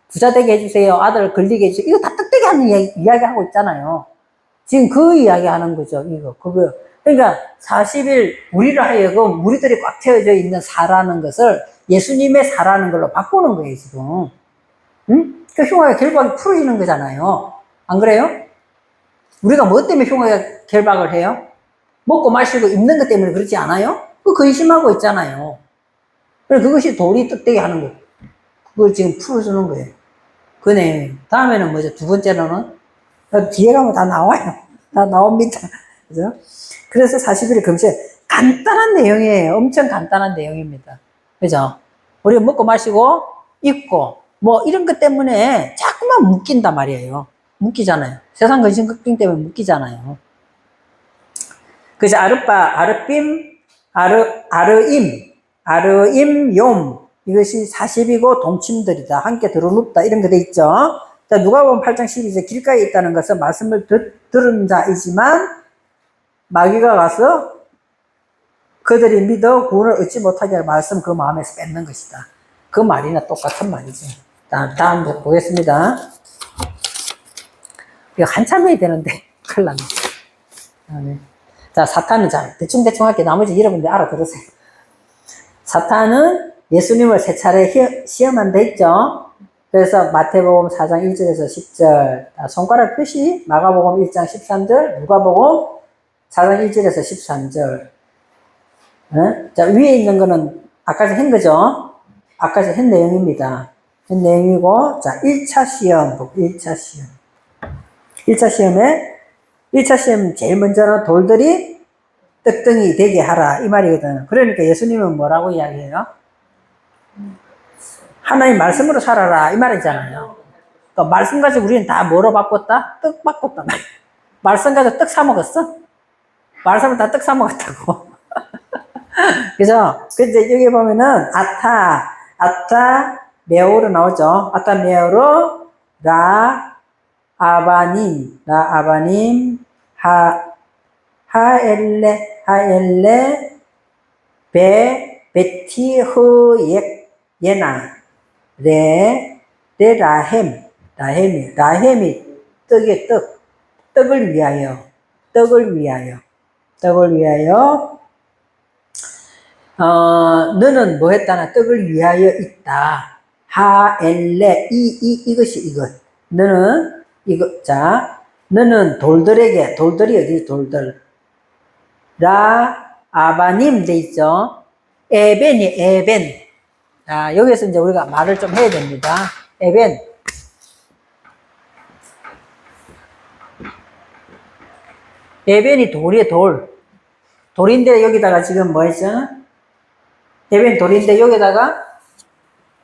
부자 되게 해주세요. 아들 걸리게 해주세요. 이거 다 떡대기 하는 이야기 하고 있잖아요. 지금 그 이야기 하는 거죠. 그거. 그러니까 40일 우리를 하여금 우리들이 꽉 채워져 있는 사라는 것을 예수님의 사라는 걸로 바꾸는 거예요, 지금. 응? 그 흉악의 결박이 풀어지는 거잖아요. 안 그래요? 우리가 뭐 때문에 흉악의 결박을 해요? 먹고 마시고 입는 것 때문에 그렇지 않아요? 그 근심하고 있잖아요. 그래서 그것이 돌이 떡대기 하는 거. 그걸 지금 풀어주는 거예요. 그 내용이에요. 다음에는 뭐죠? 두 번째로는? 뒤에 가면 다 나와요. 다 나옵니다. 그죠? 그래서 40일의 금식. 간단한 내용이에요. 엄청 간단한 내용입니다. 그죠? 우리가 먹고 마시고, 입고, 뭐 이런 것 때문에 자꾸만 묶인단 말이에요. 묶이잖아요. 세상 근심 걱정 때문에 묶이잖아요. 그래서 아르빠, 아르빔, 아르임, 욤. 이것이 40이고 동침들이다. 함께 들어눕다. 이런 거 돼 있죠. 자, 누가복음 8장 12절 길가에 있다는 것은 말씀을 들은 자이지만 마귀가 가서 그들이 믿어 구원을 얻지 못하게 할 말씀 그 마음에서 뺏는 것이다. 그 말이나 똑같은 말이죠. 다음 보겠습니다. 이거 한참 해야 되는데 큰일 났네. 자, 사탄은 자, 대충 할게. 나머지 여러분들 알아들으세요. 사탄은 예수님을 세 차례 시험한 데 있죠. 그래서 마태복음 4장 1절에서 10절, 손가락 표시, 마가복음 1장 13절, 누가복음 4장 1절에서 13절. 자, 위에 있는 거는 아까 한 거죠. 아까 한 내용입니다. 한 내용이고, 자, 1차 시험, 1차 시험. 1차 시험 제일 먼저는 돌들이 떡덩이 되게 하라. 이 말이거든. 그러니까 예수님은 뭐라고 이야기해요? 하나님 말씀으로 살아라. 이 말이잖아요. 그러니까 말씀 가지고 우리는 다 뭐로 바꿨다? 떡 바꿨다. 말씀 가지고 떡 사먹었어? 말씀을 다 떡 사먹었다고. 그죠? 근데 여기 보면은, 아타, 메오로 나오죠. 아타, 메오로, 아바님, 하엘레, 베티흐, 예나, 라햄이 떡의 떡을 위하여, 너는 뭐 했다나 떡을 위하여 있다. 하엘레, 이것이 이것. 너는, 너는 돌들이 어디 돌들. 아바님 돼 있죠. 에벤. 자, 여기서 이제 우리가 말을 좀 해야 됩니다. 에벤이 돌이에요, 돌인데 여기다가 지금 뭐 했죠? 에벤 돌인데 여기다가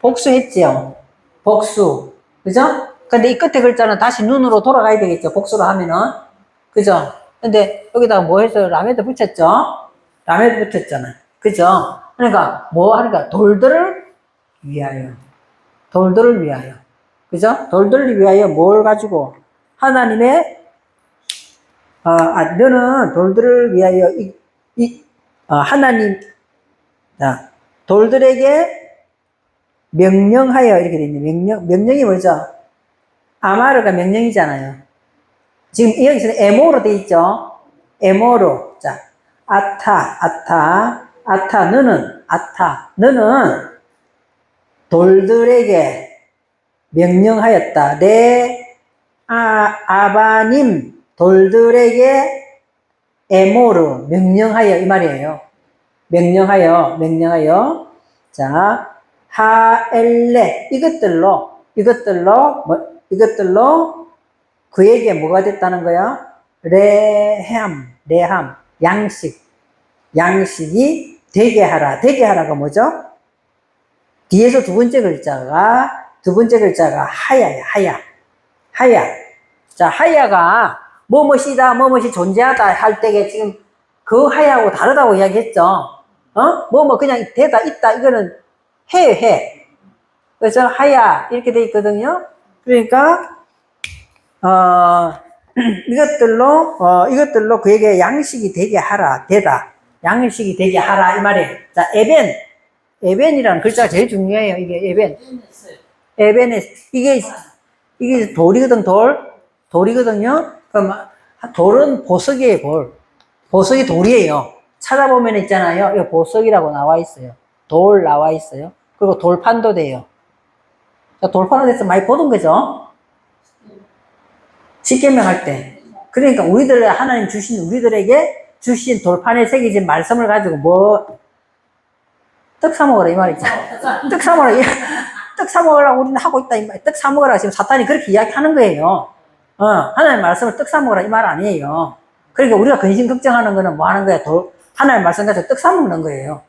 복수했지요. 복수. 그죠? 근데 이 끝에 글자는 다시 눈으로 돌아가야 되겠죠. 복수로 하면은. 그죠? 근데 여기다가 뭐 해서 라메드 붙였죠? 라메드 붙였잖아요. 그죠? 그러니까 뭐 하니까 돌들을 위하여. 그죠? 돌들을 위하여 뭘 가지고 하나님의 너는 돌들을 위하여 하나님 돌들에게 명령하여 이렇게 돼 있네. 명령이 뭐죠? 아마르가 명령이잖아요. 지금 여기서는 에모로 돼 있죠. 에모로. 자, 아타, 너는 돌들에게 명령하였다. 아바님, 돌들에게 에모르, 명령하여, 이 말이에요. 명령하여. 자, 하엘레, 이것들로 그에게 뭐가 됐다는 거야? 레함, 양식이 되게 하라가 뭐죠? 뒤에서 두 번째 글자가 하야. 자, 하야가 뭐뭇이 존재하다 할 때에 지금 그 하야하고 다르다고 이야기했죠. 그냥 되다 있다 이거는 해. 그래서 하야 이렇게 돼 있거든요. 그러니까 이것들로 그에게 양식이 되게 하라. 양식이 되게 하라 이 말이에요. 자, 에벤이라는 글자가 제일 중요해요. 이게 에벤에 이게 돌이거든. 돌이거든요. 그럼 돌은 보석이에요. 보석이 돌이에요. 찾아보면 있잖아요. 이거 보석이라고 나와 있어요. 돌 나와 있어요. 그리고 돌판도 돼요. 자, 돌판에 대해서 많이 보던 거죠. 십계명 할 때. 그러니까 하나님 우리들에게 주신 돌판에 새겨진 말씀을 가지고 떡 사먹으라 이 말이죠. 떡 사먹으라고 우리는 하고 있다 이 말. 떡 사먹으라 지금 사탄이 그렇게 이야기하는 거예요. 하나님 말씀을 떡 사먹으라 이 말 아니에요. 그러니까 우리가 근심 걱정하는 거는 뭐 하는 거야? 하나님 말씀 가지고 떡 사먹는 거예요.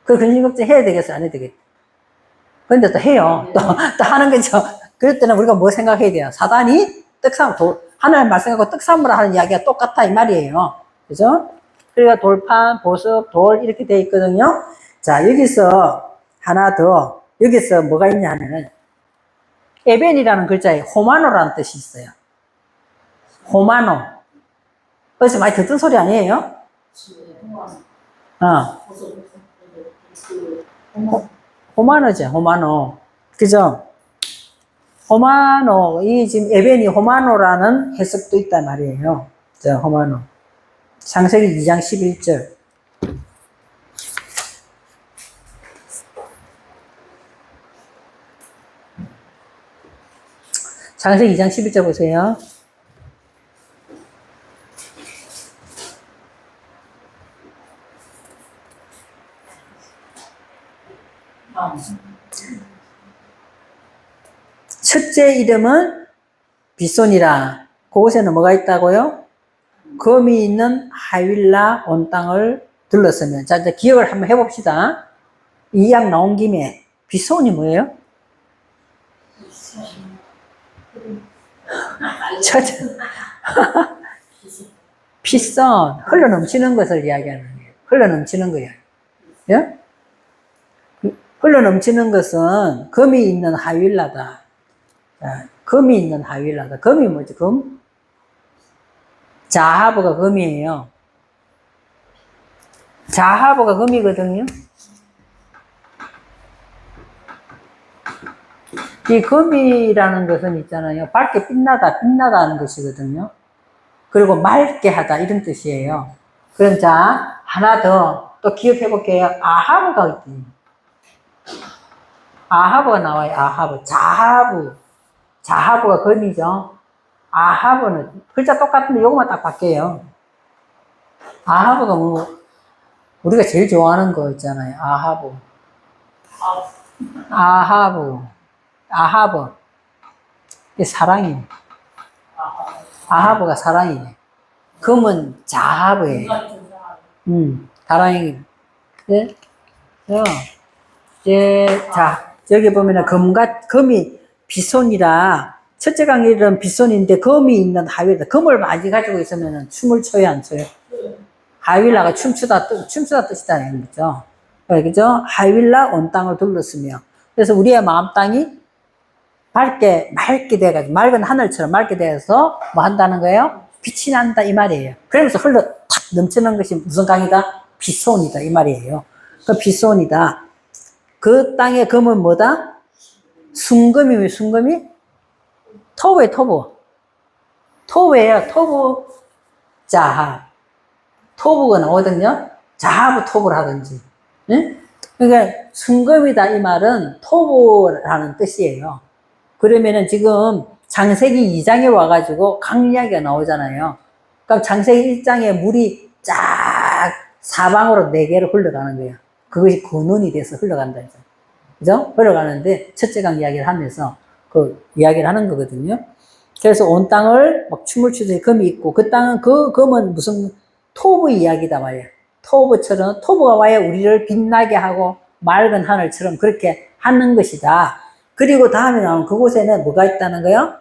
그 근심 걱정 해야 되겠어? 안 해야 되겠어? 근데 또 해요. 또 하는 거죠. 그럴 때는 우리가 뭐 생각해야 돼요? 사단이 하나님 말씀하고 떡사물을 하는 이야기가 똑같다 이 말이에요. 그죠? 그러니까 돌판, 보석, 돌 이렇게 돼 있거든요. 자, 여기서 하나 더, 여기서 뭐가 있냐 하면은 에벤이라는 글자에 호마노라는 뜻이 있어요. 호마노. 어디서 많이 듣던 소리 아니에요? 호마노죠, 호마노. 그죠? 호마노, 이 지금 에벤이 호마노라는 해석도 있단 말이에요. 저 호마노. 창세기 2장 11절. 창세기 2장 11절 보세요. 첫째 이름은 비손이라. 그곳에는 뭐가 있다고요? 검이 있는 하윌라 온 땅을 들렀으면. 자, 이제 기억을 한번 해봅시다. 이 이야기 나온 김에 비손이 뭐예요? 첫째 피선, 흘러넘치는 것을 이야기하는 거예요. 흘러넘치는 거예요. 예? 흘러넘치는 것은 검이 있는 하윌라다. 자, 검이 있는 하윌라다. 검이 뭐지? 검? 자하브가 검이에요. 자하브가 검이거든요. 이 검이라는 것은 있잖아요. 밝게 빛나다는 것이거든요. 그리고 맑게 하다, 이런 뜻이에요. 그럼 자, 하나 더 또 기억해 볼게요. 아하브가 있대요. 아하브가 나와요. 아하브. 자하브가 검이죠. 아하브는 글자 똑같은데 요거만 딱 바뀌어요. 아하브가 뭐 우리가 제일 좋아하는 거 있잖아요. 아하브. 이게 사랑이에요. 아하브가 사랑이에요. 검은 자하브예요. 사랑이. 네? 자, 여기 보면은 검이 비손이라, 첫째 강일은 비손인데 검이 있는 하윌라. 검을 많이 가지고 있으면 춤을 춰요, 안 춰요? 하윌라가 춤추다 뜻이다는 거죠. 그죠? 하윌라 온 땅을 둘렀으며. 그래서 우리의 마음 땅이 맑게 돼가지고, 맑은 하늘처럼 맑게 돼서 뭐 한다는 거예요? 빛이 난다, 이 말이에요. 그러면서 탁 넘치는 것이 무슨 강이다? 비손이다, 이 말이에요. 그 비손이다. 그 땅의 검은 뭐다? 순금이. 토브예요. 토브. 자하. 토브가 나오거든요. 자하브 토브를 하든지. 응? 그러니까 순금이다 이 말은 토브라는 뜻이에요. 그러면은 지금 창세기 2장에 와가지고 강 이야기가 나오잖아요. 그럼 창세기 1장에 물이 쫙 사방으로 4개로 흘러가는 거예요. 그것이 근원이 돼서 흘러간다. 그죠? 흘러가는데 첫째 강 이야기를 하면서 그 이야기를 하는 거거든요. 그래서 온 땅을 막 춤을 추듯이 검이 있고, 그 땅은 그 검은 무슨 토브 이야기다 말이에요. 토브가 와야 우리를 빛나게 하고 맑은 하늘처럼 그렇게 하는 것이다. 그리고 다음에 나온 그곳에는 뭐가 있다는 거예요?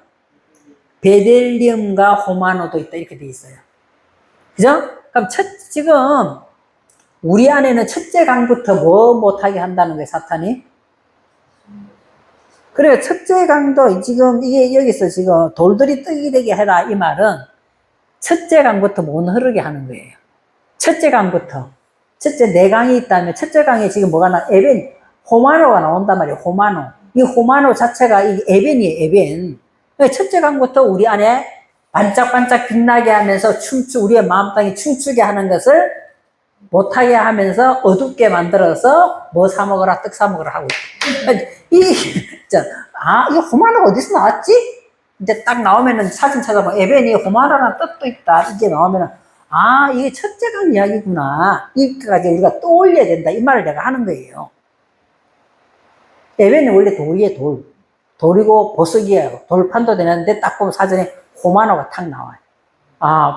베델리엄과 호마노도 있다, 이렇게 돼 있어요. 그죠? 그럼 지금 우리 안에는 첫째 강부터 뭐 못하게 한다는 거예요, 사탄이? 그래요. 첫째 강도 지금 이게 여기서 지금 돌들이 떡이 되게 해라 이 말은 첫째 강부터 못 흐르게 하는 거예요. 첫째 강부터. 첫째 4강이 있다면 첫째 강에 지금 뭐가 호마노가 나온단 말이에요. 호마노. 이 호마노 자체가 이 에벤이에요. 에벤. 첫째 강부터 우리 안에 반짝반짝 빛나게 하면서 우리의 마음 땅이 춤추게 하는 것을 못하게 하면서 어둡게 만들어서 뭐 사먹어라, 떡 사먹어라 하고 이 호마노가 어디서 나왔지? 이제 딱 나오면은 사진 찾아보면 에벤이 호마노라는 뜻도 있다. 이게 나오면은 이게 첫째 강 이야기구나. 이까지 우리가 떠올려야 된다. 이 말을 내가 하는 거예요. 에벤은 원래 돌이에요, 돌이고 보석이에요. 돌판도 되는데 딱 보면 사전에 호마노가 탁 나와요.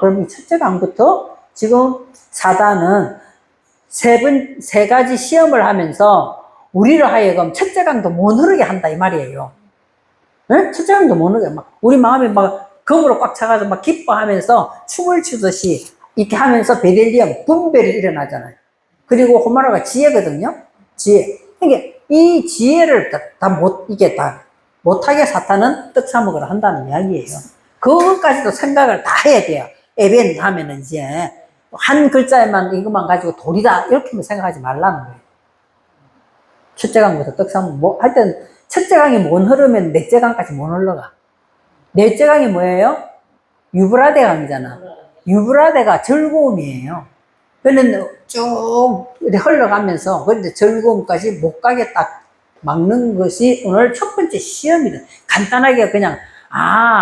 그럼 이 첫째 강부터 지금 사단은 세 가지 시험을 하면서 우리로 하여금 첫째 강도 못 흐르게 한다 이 말이에요. 네? 첫째 강도 못 흐르게 막 우리 마음이 막 검으로 꽉 차가지고 막 기뻐하면서 춤을 추듯이 이렇게 하면서 베델리엄 분별이 일어나잖아요. 그리고 호마노가 지혜거든요. 지혜. 그러니까 이 지혜를 이게 다 못하게 사탄은 떡 사먹으라 한다는 이야기예요. 그것까지도 생각을 다 해야 돼요. 에벤 하면은 이제 한 글자에만 이것만 가지고 돌이다 이렇게만 생각하지 말라는 거예요. 첫째 강부터 떡 사먹 하여튼 첫째 강이 못 흐르면 넷째 강까지 못 흘러가. 넷째 강이 뭐예요? 유브라데 강이잖아. 유브라데가 즐거움이에요. 그는 쭉 흘러가면서 그런데 즐거움까지 못 가게 딱 막는 것이 오늘 첫 번째 시험이다. 간단하게 그냥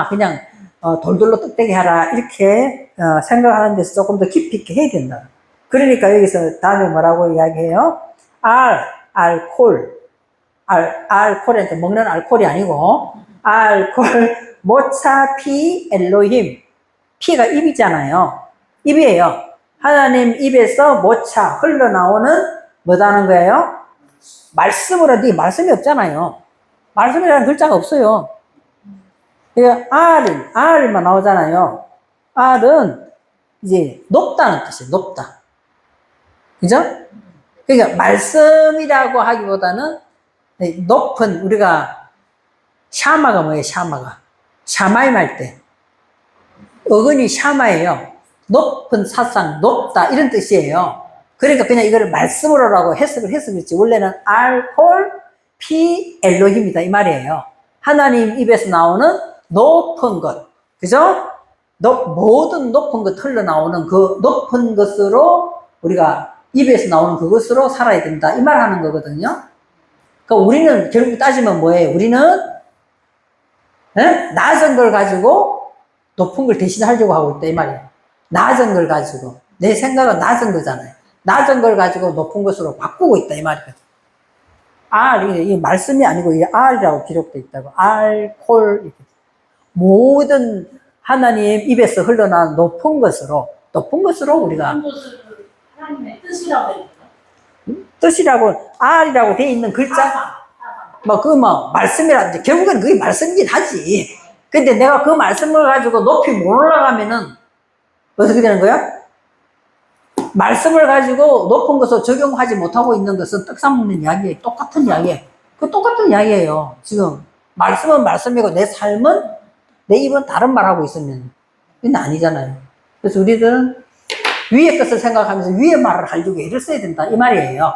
그냥 돌돌로 떡대기 하라 이렇게 생각하는 데서 조금 더 깊이 있게 해야 된다. 그러니까 여기서 다음에 뭐라고 이야기해요? 알코올한테 먹는 알코올이 아니고 알코올 모차 피 엘로힘. 피가 입이잖아요. 입이에요. 하나님 입에서 모차 흘러나오는 뭐다는 거예요? 말씀으로. 말씀이 없잖아요. 말씀이라는 글자가 없어요. R만 나오잖아요. R은 이제 높다는 뜻이에요. 높다. 그죠? 그러니까 말씀이라고 하기보다는 높은, 우리가 샤마가 뭐예요? 샤마임 할 때 어근이 샤마예요. 높은 사상, 높다 이런 뜻이에요. 그러니까 그냥 이거를 말씀으로라고 해석을 해서 그렇지 원래는 알콜 피 엘로힘이다 이 말이에요. 하나님 입에서 나오는 높은 것, 그죠? 모든 높은 것 흘러나오는 그 높은 것으로 우리가 입에서 나오는 그것으로 살아야 된다 이 말 하는 거거든요. 그러니까 우리는 결국 따지면 뭐예요? 우리는 낮은 걸 가지고 높은 걸 대신하려고 하고 있다 이 말이에요. 낮은 걸 가지고 내 생각은 낮은 거잖아요. 낮은 걸 가지고 높은 것으로 바꾸고 있다 이 말이에요. 이 말씀이 아니고 이 R이라고 기록되어 있다고. 알콜 이렇게. 모든 하나님 입에서 흘러나온 높은 것으로 우리가 그런 것을 하나님의 뜻이라고 해야 되나? 뜻이라고 R이라고 되어 있는 글자 말씀이라 이제 결국은 그게 말씀이긴 하지. 근데 내가 그 말씀을 가지고 높이 못 올라가면은 어떻게 되는 거야? 말씀을 가지고 높은 것을 적용하지 못하고 있는 것은 떡 사먹는 이야기예요. 똑같은 이야기예요. 그 똑같은 이야기예요. 지금 말씀은 말씀이고 내 삶은 내 입은 다른 말하고 있으면 그건 아니잖아요. 그래서 우리들은 위의 것을 생각하면서 위의 말을 하려고 애를 써야 된다 이 말이에요.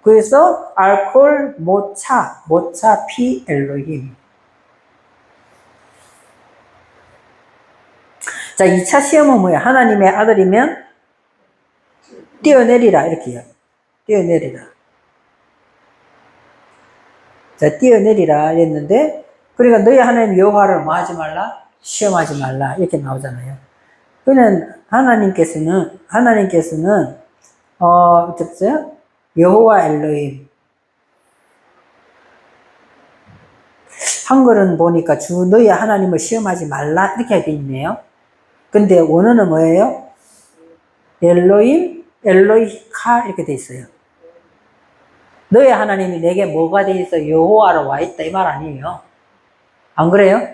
그래서 알콜 모차 피 엘로힘. 자, 2차 시험은 뭐야? 하나님의 아들이면 뛰어내리라 이렇게요. 뛰어내리라. 자, 뛰어내리라 했는데 그러니까 너희 하나님 여호와를 뭐 하지 말라? 시험하지 말라 이렇게 나오잖아요. 그러면 하나님께서는 어쩌세요? 여호와 엘로힘. 한글은 보니까 주 너희 하나님을 시험하지 말라 이렇게 되어 있네요. 근데 원어는 뭐예요? 엘로힘, 엘로히카 이렇게 돼 있어요. 너의 하나님이 내게 뭐가 돼 있어? 여호와로 와 있다 이 말 아니에요? 안 그래요?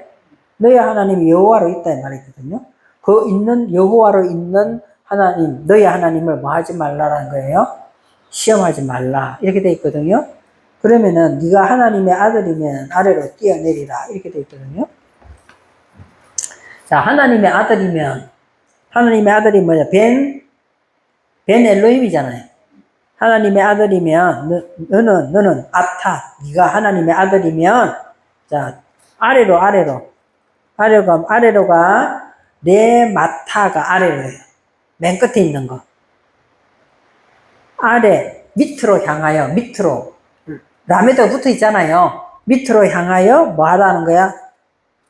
너의 하나님이 여호와로 있다 이 말이거든요. 그 있는 여호와로 있는 하나님, 너의 하나님을 뭐 하지 말라라는 거예요? 시험하지 말라 이렇게 돼 있거든요. 그러면은 네가 하나님의 아들이면 아래로 뛰어내리라 이렇게 돼 있거든요. 자, 하나님의 아들이 뭐냐? 벤 엘로힘이잖아요. 하나님의 아들이면 너는 아타, 네가 하나님의 아들이면 자 아래로가 내 마타가 아래로예요. 맨 끝에 있는 거 아래 밑으로 향하여 밑으로 라메도 붙어 있잖아요. 밑으로 향하여 뭐 하라는 거야?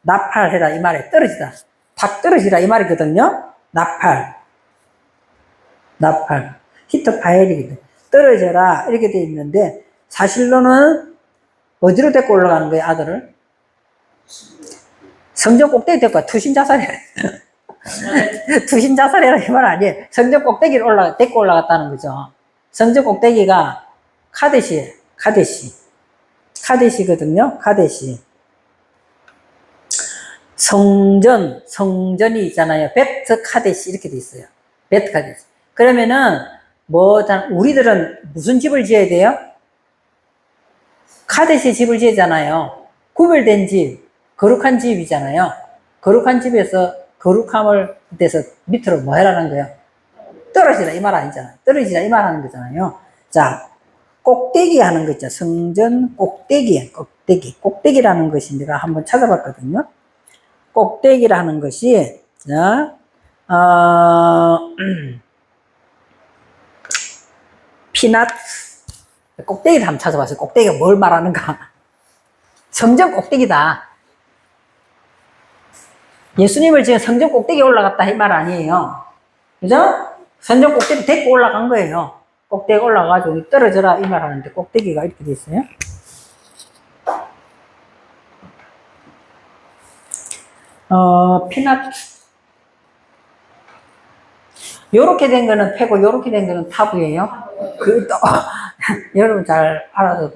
나팔해라 이 말에 떨어지다. 탁 떨어지라 이 말이거든요. 나팔 히터 파엘이거든. 떨어져라 이렇게 돼 있는데 사실로는 어디로 데리고 올라가는 거야 아들을? 성전 꼭대기 데리고 투신자살이라 투신자살이라 이 말 아니에요. 성전 꼭대기를 데리고 올라갔다는 거죠. 성전 꼭대기가 카데시. 카데시거든요. 카데시. 성전이 있잖아요. 베트 카데시 이렇게 돼 있어요. 베트 카데시. 그러면은 우리들은 무슨 집을 지어야 돼요? 카데시 집을 지잖아요. 구별된 집, 거룩한 집이잖아요. 거룩한 집에서 거룩함을 돼서 밑으로 뭐 해라는 거예요? 떨어지라 이 말 아니잖아요. 떨어지라 이 말 하는 거잖아요. 자, 꼭대기 하는 거 있죠. 성전 꼭대기. 꼭대기라는 것이 내가 한번 찾아봤거든요. 꼭대기라는 것이, 자, 피나트. 꼭대기를 한번 찾아봤어요. 꼭대기가 뭘 말하는가. 성전 꼭대기다. 예수님을 지금 성전 꼭대기에 올라갔다 이 말 아니에요. 그죠? 성전 꼭대기 데리고 올라간 거예요. 꼭대기 올라가가지고 떨어져라 이 말 하는데 꼭대기가 이렇게 돼 있어요. 피나트. 요렇게 된 거는 패고 요렇게 된 거는 타부예요. 여러분 잘 알아서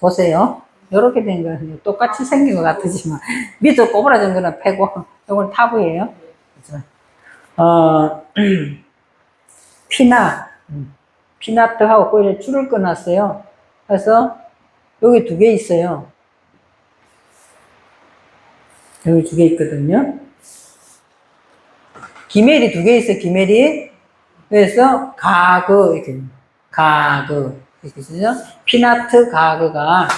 보세요. 요렇게 된 거는 똑같이 생긴 것 같으지만 밑으로 꼬부라진 거는 패고 요건 타부예요. 그렇죠? 피나트하고 꼬리에 줄을 끊었어요. 그래서 여기 2개 있어요. 여기 2개 있거든요. 기멜이 2개 있어요. 기멜이. 그래서 이렇게 있죠. 피나트 가그가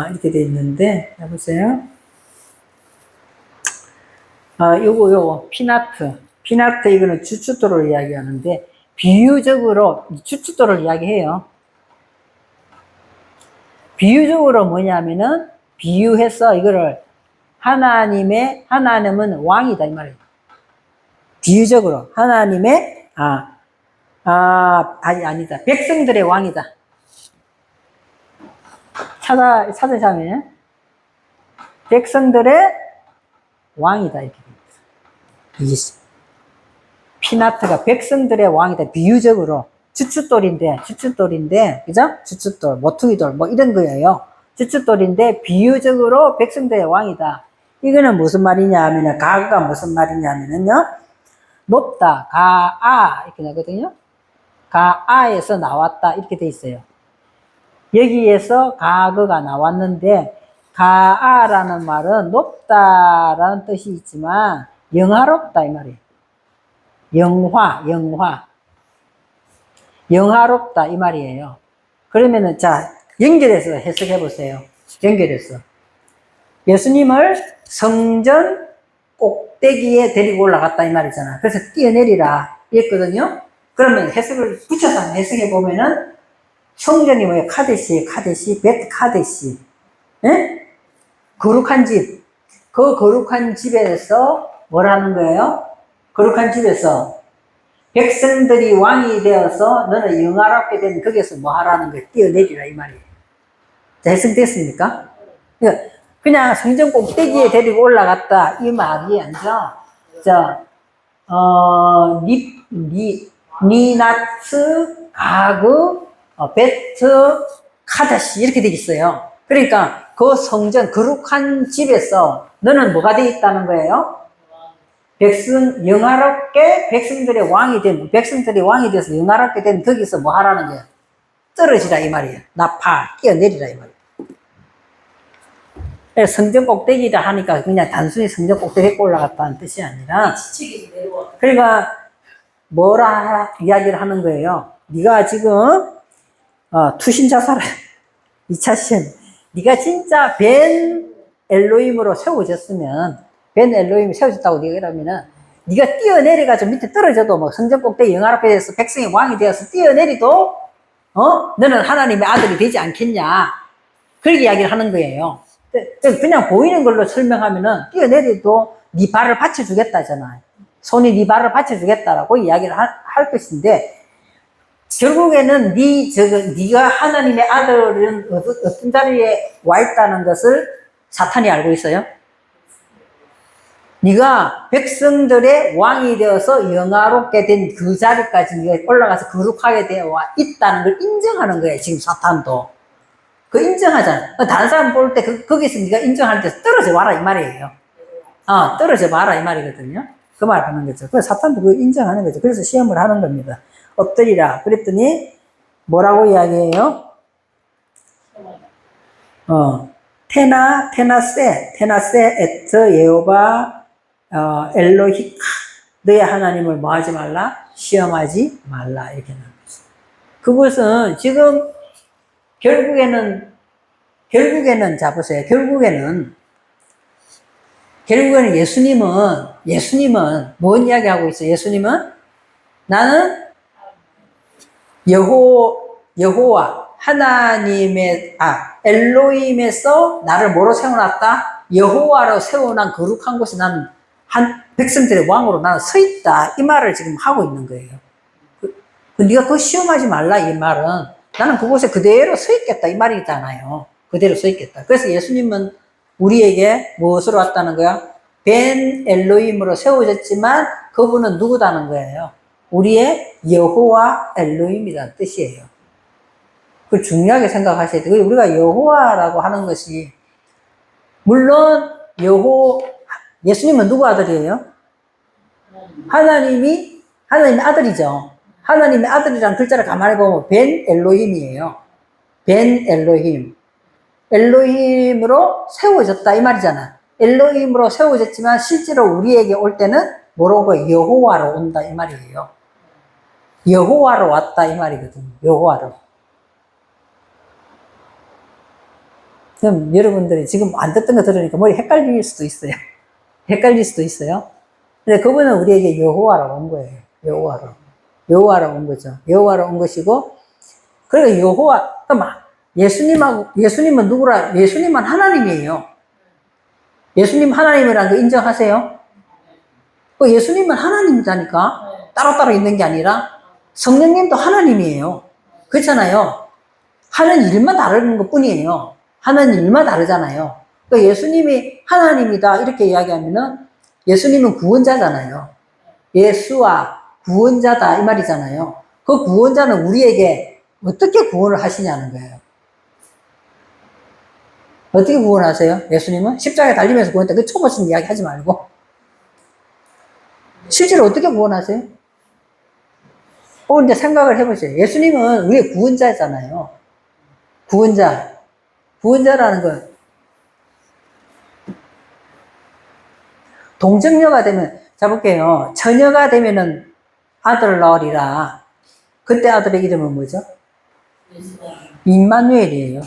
이렇게 돼 있는데, 보세요. 요거 피나트 이거는 주춧돌을 이야기하는데 비유적으로 주춧돌을 이야기해요. 비유적으로 뭐냐면은 비유해서 이거를 하나님은 왕이다 이 말이에요. 비유적으로 하나님의 아니다. 백성들의 왕이다. 찾으자면 백성들의 왕이다 이렇게 됩니다. 피나트가 백성들의 왕이다. 비유적으로 주춧돌인데 그죠? 주춧돌, 모퉁이돌 뭐 이런 거예요. 주춧돌인데 비유적으로 백성들의 왕이다. 이거는 무슨 말이냐 하면은 가가 무슨 말이냐 하면은요. 높다, 가아 이렇게 나거든요. 가아에서 나왔다 이렇게 돼 있어요. 여기에서 가그가 나왔는데 가아라는 말은 높다라는 뜻이 있지만 영화롭다 이 말이에요. 영화롭다 이 말이에요. 그러면은 자 연결해서 해석해 보세요. 연결해서 예수님을 성전 꼭대기에 데리고 올라갔다 이 말이잖아. 그래서 뛰어내리라 이랬거든요. 그러면 해석을 붙여서 해석해 보면은 성전이 뭐예요? 카데시, 베트 카데시. 예? 거룩한 집. 그 거룩한 집에서 뭘 하는 거예요? 거룩한 집에서 백성들이 왕이 되어서 너는 영화롭게 된 거기에서 뭐 하라는 거예요? 뛰어내리라 이 말이에요. 자, 해석됐습니까? 그냥 성전 꼭대기에 데리고 올라갔다 이 말이 아니라 자, 니나츠 가그 베트 카다시 이렇게 되어 있어요. 그러니까 그 성전 거룩한 집에서 너는 뭐가 되어 있다는 거예요? 영화롭게 백성들이 왕이 돼서 영화롭게 된 거기서 뭐 하라는 거예요? 떨어지라 이 말이에요. 뛰어내리라 이 말이에요. 성전 꼭대기라 하니까 그냥 단순히 성전 꼭대기에 올라갔다는 뜻이 아니라 그러니까 뭐라 이야기를 하는 거예요. 네가 지금 투신자살을 2차 시험 네가 진짜 벤 엘로힘으로 세워졌으면 벤 엘로힘이 세워졌다고 네가 이러면은 네가 뛰어내려가지고 밑에 떨어져도 뭐 성전 꼭대기 영화롭게 돼서 백성의 왕이 되어서 뛰어내리도 너는 하나님의 아들이 되지 않겠냐 그렇게 이야기를 하는 거예요. 그냥 보이는 걸로 설명하면은 뛰어내려도 네 발을 받쳐주겠다잖아요. 손이 네 발을 받쳐주겠다라고 이야기를 할 것인데 결국에는 네가 하나님의 아들은 어떤 자리에 와 있다는 것을 사탄이 알고 있어요. 네가 백성들의 왕이 되어서 영화롭게 된 그 자리까지 네가 올라가서 거룩하게 되어 있다는 걸 인정하는 거예요. 지금 사탄도. 그 인정하잖아. 다른 사람 볼 때 거기서 네가 인정할 때 떨어져 와라 이 말이에요. 떨어져 봐라 이 말이거든요. 그 말 하는 거죠. 그래서 사탄도 그거 인정하는 거죠. 그래서 시험을 하는 겁니다. 엎드리라. 그랬더니 뭐라고 이야기해요? 테나세 에트 예호바 엘로히카 너의 하나님을 뭐 하지 말라? 시험하지 말라 이렇게 나옵니다. 그것은 지금 결국에는 자 보세요. 결국에는 예수님은 뭔 이야기하고 있어요? 예수님은 나는 여호와 하나님의 엘로힘에서 나를 뭐로 세워놨다? 여호와로 세워난 거룩한 곳에 나는 한 백성들의 왕으로 나는 서 있다. 이 말을 지금 하고 있는 거예요. 네가 그거 시험하지 말라 이 말은 나는 그곳에 그대로 서 있겠다 이 말이잖아요. 그대로 서 있겠다. 그래서 예수님은 우리에게 무엇으로 왔다는 거야? 벤 엘로힘으로 세워졌지만 그분은 누구다는 거예요? 우리의 여호와 엘로힘이라는 뜻이에요. 그걸 중요하게 생각하셔야 돼요. 우리가 여호와라고 하는 것이 물론 예수님은 누구 아들이에요? 하나님의 아들이죠. 하나님의 아들이라는 글자를 가만히 보면 벤 엘로힘이에요. 벤 엘로힘. 엘로힘으로 세워졌다 이 말이잖아. 엘로힘으로 세워졌지만 실제로 우리에게 올 때는 뭐라고 여호와로 온다 이 말이에요. 여호와로 왔다 이 말이거든요. 여호와로. 그럼 여러분들이 지금 안 듣던 거 들으니까 머리 헷갈릴 수도 있어요. 헷갈릴 수도 있어요. 근데 그분은 우리에게 여호와로 온 거예요. 여호와로 온 거죠. 여호와로 온 것이고, 그리고 예수님은 누구라? 예수님은 하나님이에요. 예수님 하나님이라는 거 인정하세요? 예수님은 하나님이다니까? 따로따로 있는 게 아니라 성령님도 하나님이에요. 그렇잖아요. 하는 일만 다른 것 뿐이에요. 하는 일만 다르잖아요. 그러니까 예수님이 하나님이다 이렇게 이야기하면은 예수님은 구원자잖아요. 예수와 구원자다 이 말이잖아요. 그 구원자는 우리에게 어떻게 구원을 하시냐는 거예요. 어떻게 구원하세요? 예수님은 십자가에 달리면서 구원했다. 그 초보신 이야기 하지 말고 실제로 어떻게 구원하세요? 이제 생각을 해보세요. 예수님은 우리의 구원자잖아요. 구원자라는 건 동정녀가 되면, 자 볼게요. 처녀가 되면은 아들을 낳으리라. 그때 아들의 이름은 뭐죠? 임마누엘이에요.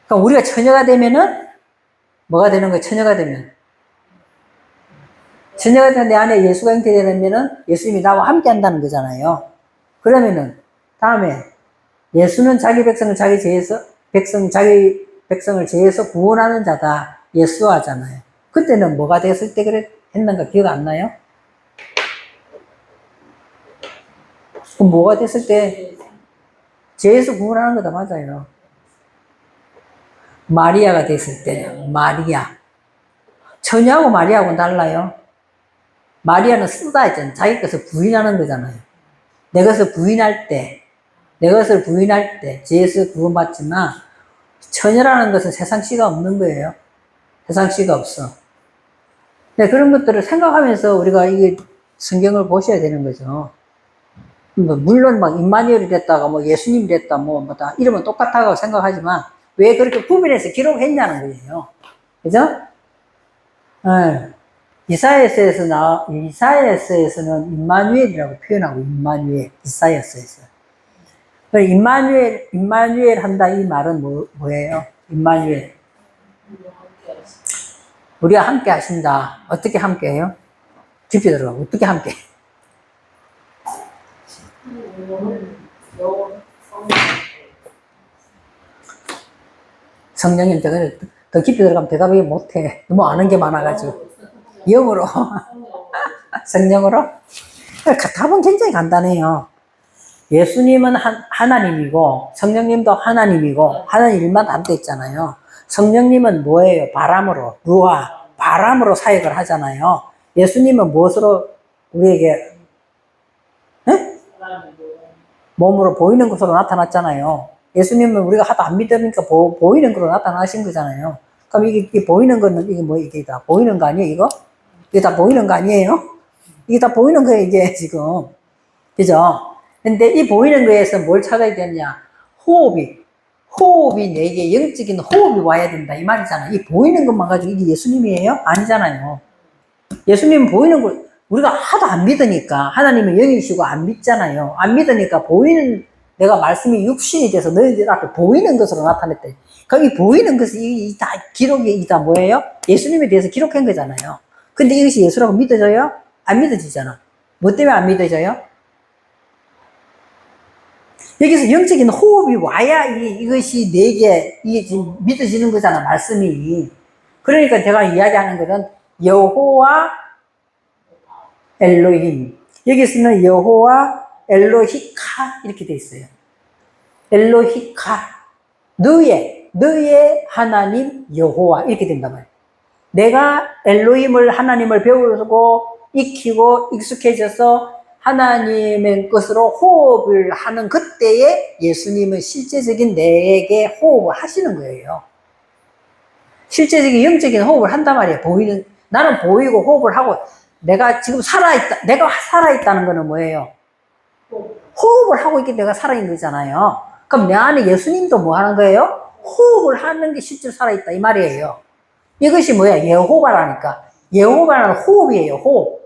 그러니까 우리가 처녀가 되면은 뭐가 되는 거예요? 처녀가 되면 내 안에 예수가 잉태되면은 예수님이 나와 함께 한다는 거잖아요. 그러면은 다음에 예수는 자기 백성을 자기 백성을 제해서 구원하는 자다. 예수하잖아요. 그때는 뭐가 됐을 때 했는가 기억 안 나요? 그럼 뭐가 됐을 때 제해서 구원하는 거다 맞아요. 마리아가 됐을 때요. 마리아. 처녀하고 마리아하고는 달라요. 마리아는 쓰다 했잖아요. 자기 것을 부인하는 거잖아요. 내 것을 부인할 때, 제해서 구원받지만, 처녀라는 것은 세상 씨가 없는 거예요. 세상 씨가 없어. 네, 그런 것들을 생각하면서 우리가 이게 성경을 보셔야 되는 거죠. 물론 임마누엘이 됐다가 예수님이 됐다 다 이름은 똑같다고 생각하지만 왜 그렇게 구분해서 기록했냐는 거예요. 그죠? 이사야서에서는 임마누엘이라고 표현하고 이사야서에서. 임마누엘 한다 이 말은 뭐예요? 임마누엘. 우리와 함께 하신다. 어떻게 함께 해요? 깊이 들어가. 어떻게 함께 해? 성령님, 더 깊이 들어가면 대답을 못해. 너무 아는 게 많아가지고. 영으로. 성령으로? 답은 굉장히 간단해요. 예수님은 하나님이고, 성령님도 하나님이고, 하는 일만 담고 있잖아요. 성령님은 뭐예요? 바람으로 사역을 하잖아요. 예수님은 무엇으로 우리에게, 몸으로 보이는 것으로 나타났잖아요. 예수님은 우리가 하도 안 믿으니까 보이는 거로 나타나신 거잖아요. 그럼 이게 보이는 거는, 이게 뭐, 이게 다 보이는 거 아니에요, 이거? 이게 다 보이는 거 아니에요? 이게 다 보이는 거예요, 이게 지금. 그죠? 근데 이 보이는 거에서 뭘 찾아야 되냐? 호흡이 내게 영적인 호흡이 와야 된다. 이 말이잖아요. 이 보이는 것만 가지고 이게 예수님이에요? 아니잖아요. 예수님은 보이는 걸, 우리가 하도 안 믿으니까, 하나님은 영이시고 안 믿잖아요. 안 믿으니까 보이는, 내가 말씀이 육신이 돼서 너희들 앞에 보이는 것으로 나타냈다. 거기 보이는 것이 이 다 기록이 이 다 뭐예요? 예수님에 대해서 기록한 거잖아요. 근데 이것이 예수라고 믿어져요? 안 믿어지잖아. 뭐 때문에 안 믿어져요? 여기서 영적인 호흡이 와야 이것이 내게 이게 지금 믿어지는 거잖아, 말씀이. 그러니까 제가 이야기하는 것은 여호와 엘로힘. 여기서는 여호와 엘로히카 이렇게 돼 있어요. 엘로히카. 너의 하나님 여호와 이렇게 된단 말이에요. 내가 엘로힘을 하나님을 배우고 익히고 익숙해져서 하나님의 것으로 호흡을 하는 그때에 예수님은 실제적인 내게 호흡을 하시는 거예요. 실제적인 영적인 호흡을 한단 말이에요. 나는 보이고 호흡을 하고, 내가 지금 내가 살아있다는 거는 뭐예요? 호흡을 하고 있기 내가 살아있는 거잖아요. 그럼 내 안에 예수님도 뭐 하는 거예요? 호흡을 하는 게 실제로 살아있다. 이 말이에요. 이것이 뭐야? 여호와라니까. 여호와는 호흡이에요, 호흡.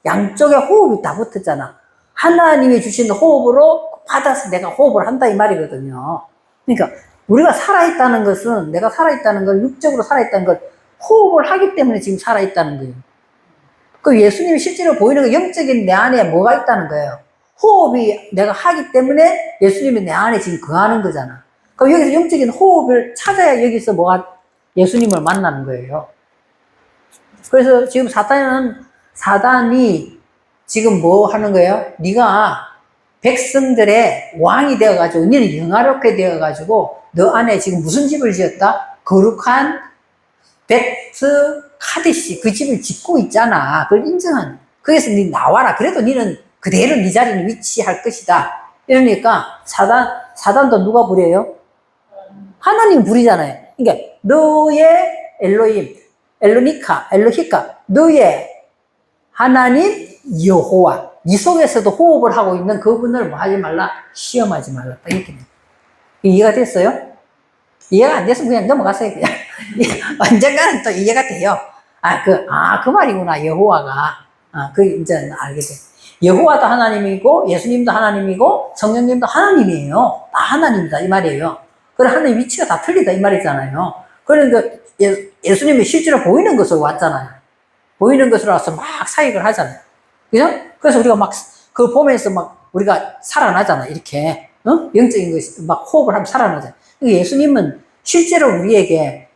양쪽에 호흡이 다 붙었잖아. 하나님이 주신 호흡으로 받아서 내가 호흡을 한다 이 말이거든요. 그러니까 우리가 살아있다는 것은, 내가 살아있다는 건, 육적으로 살아있다는 건 호흡을 하기 때문에 지금 살아있다는 거예요. 그 예수님이 실제로 보이는 거, 영적인 내 안에 뭐가 있다는 거예요. 호흡이 내가 하기 때문에 예수님이 내 안에 지금 거하는 거잖아. 그럼 여기서 영적인 호흡을 찾아야 여기서 예수님을 만나는 거예요. 그래서 지금 사단이 지금 뭐 하는 거예요? 네가 백성들의 왕이 되어가지고, 너는 영화롭게 되어가지고, 너 안에 지금 무슨 집을 지었다? 거룩한 베트 카데시, 그 집을 짓고 있잖아. 그걸 인정한. 그래서 네 나와라. 그래도 너는 그대로 네 자리는 위치할 것이다. 이러니까 사단도 누가 부려요? 하나님 부리잖아요. 그러니까 너의 엘로힘, 엘로히카, 너의 하나님 여호와, 네 속에서도 호흡을 하고 있는 그분을 뭐 하지 말라? 시험하지 말라. 이렇게 이해가 됐어요? 이해가 안 됐으면 그냥 넘어갔어요, 그냥. 언젠가는 또 이해가 돼요. 그 말이구나, 여호와가. 이제 알게 돼. 여호와도 하나님이고, 예수님도 하나님이고, 성령님도 하나님이에요. 다 하나님이다, 이 말이에요. 그래, 하나님 위치가 다 틀리다, 이 말이잖아요. 그러니까, 예수님이 실제로 보이는 것으로 왔잖아요. 보이는 것으로 와서 막 사역을 하잖아요. 그죠? 그래서 우리가 그거 보면서 우리가 살아나잖아, 이렇게. 영적인 것이 호흡을 하면 살아나잖아요. 예수님은 실제로 우리에게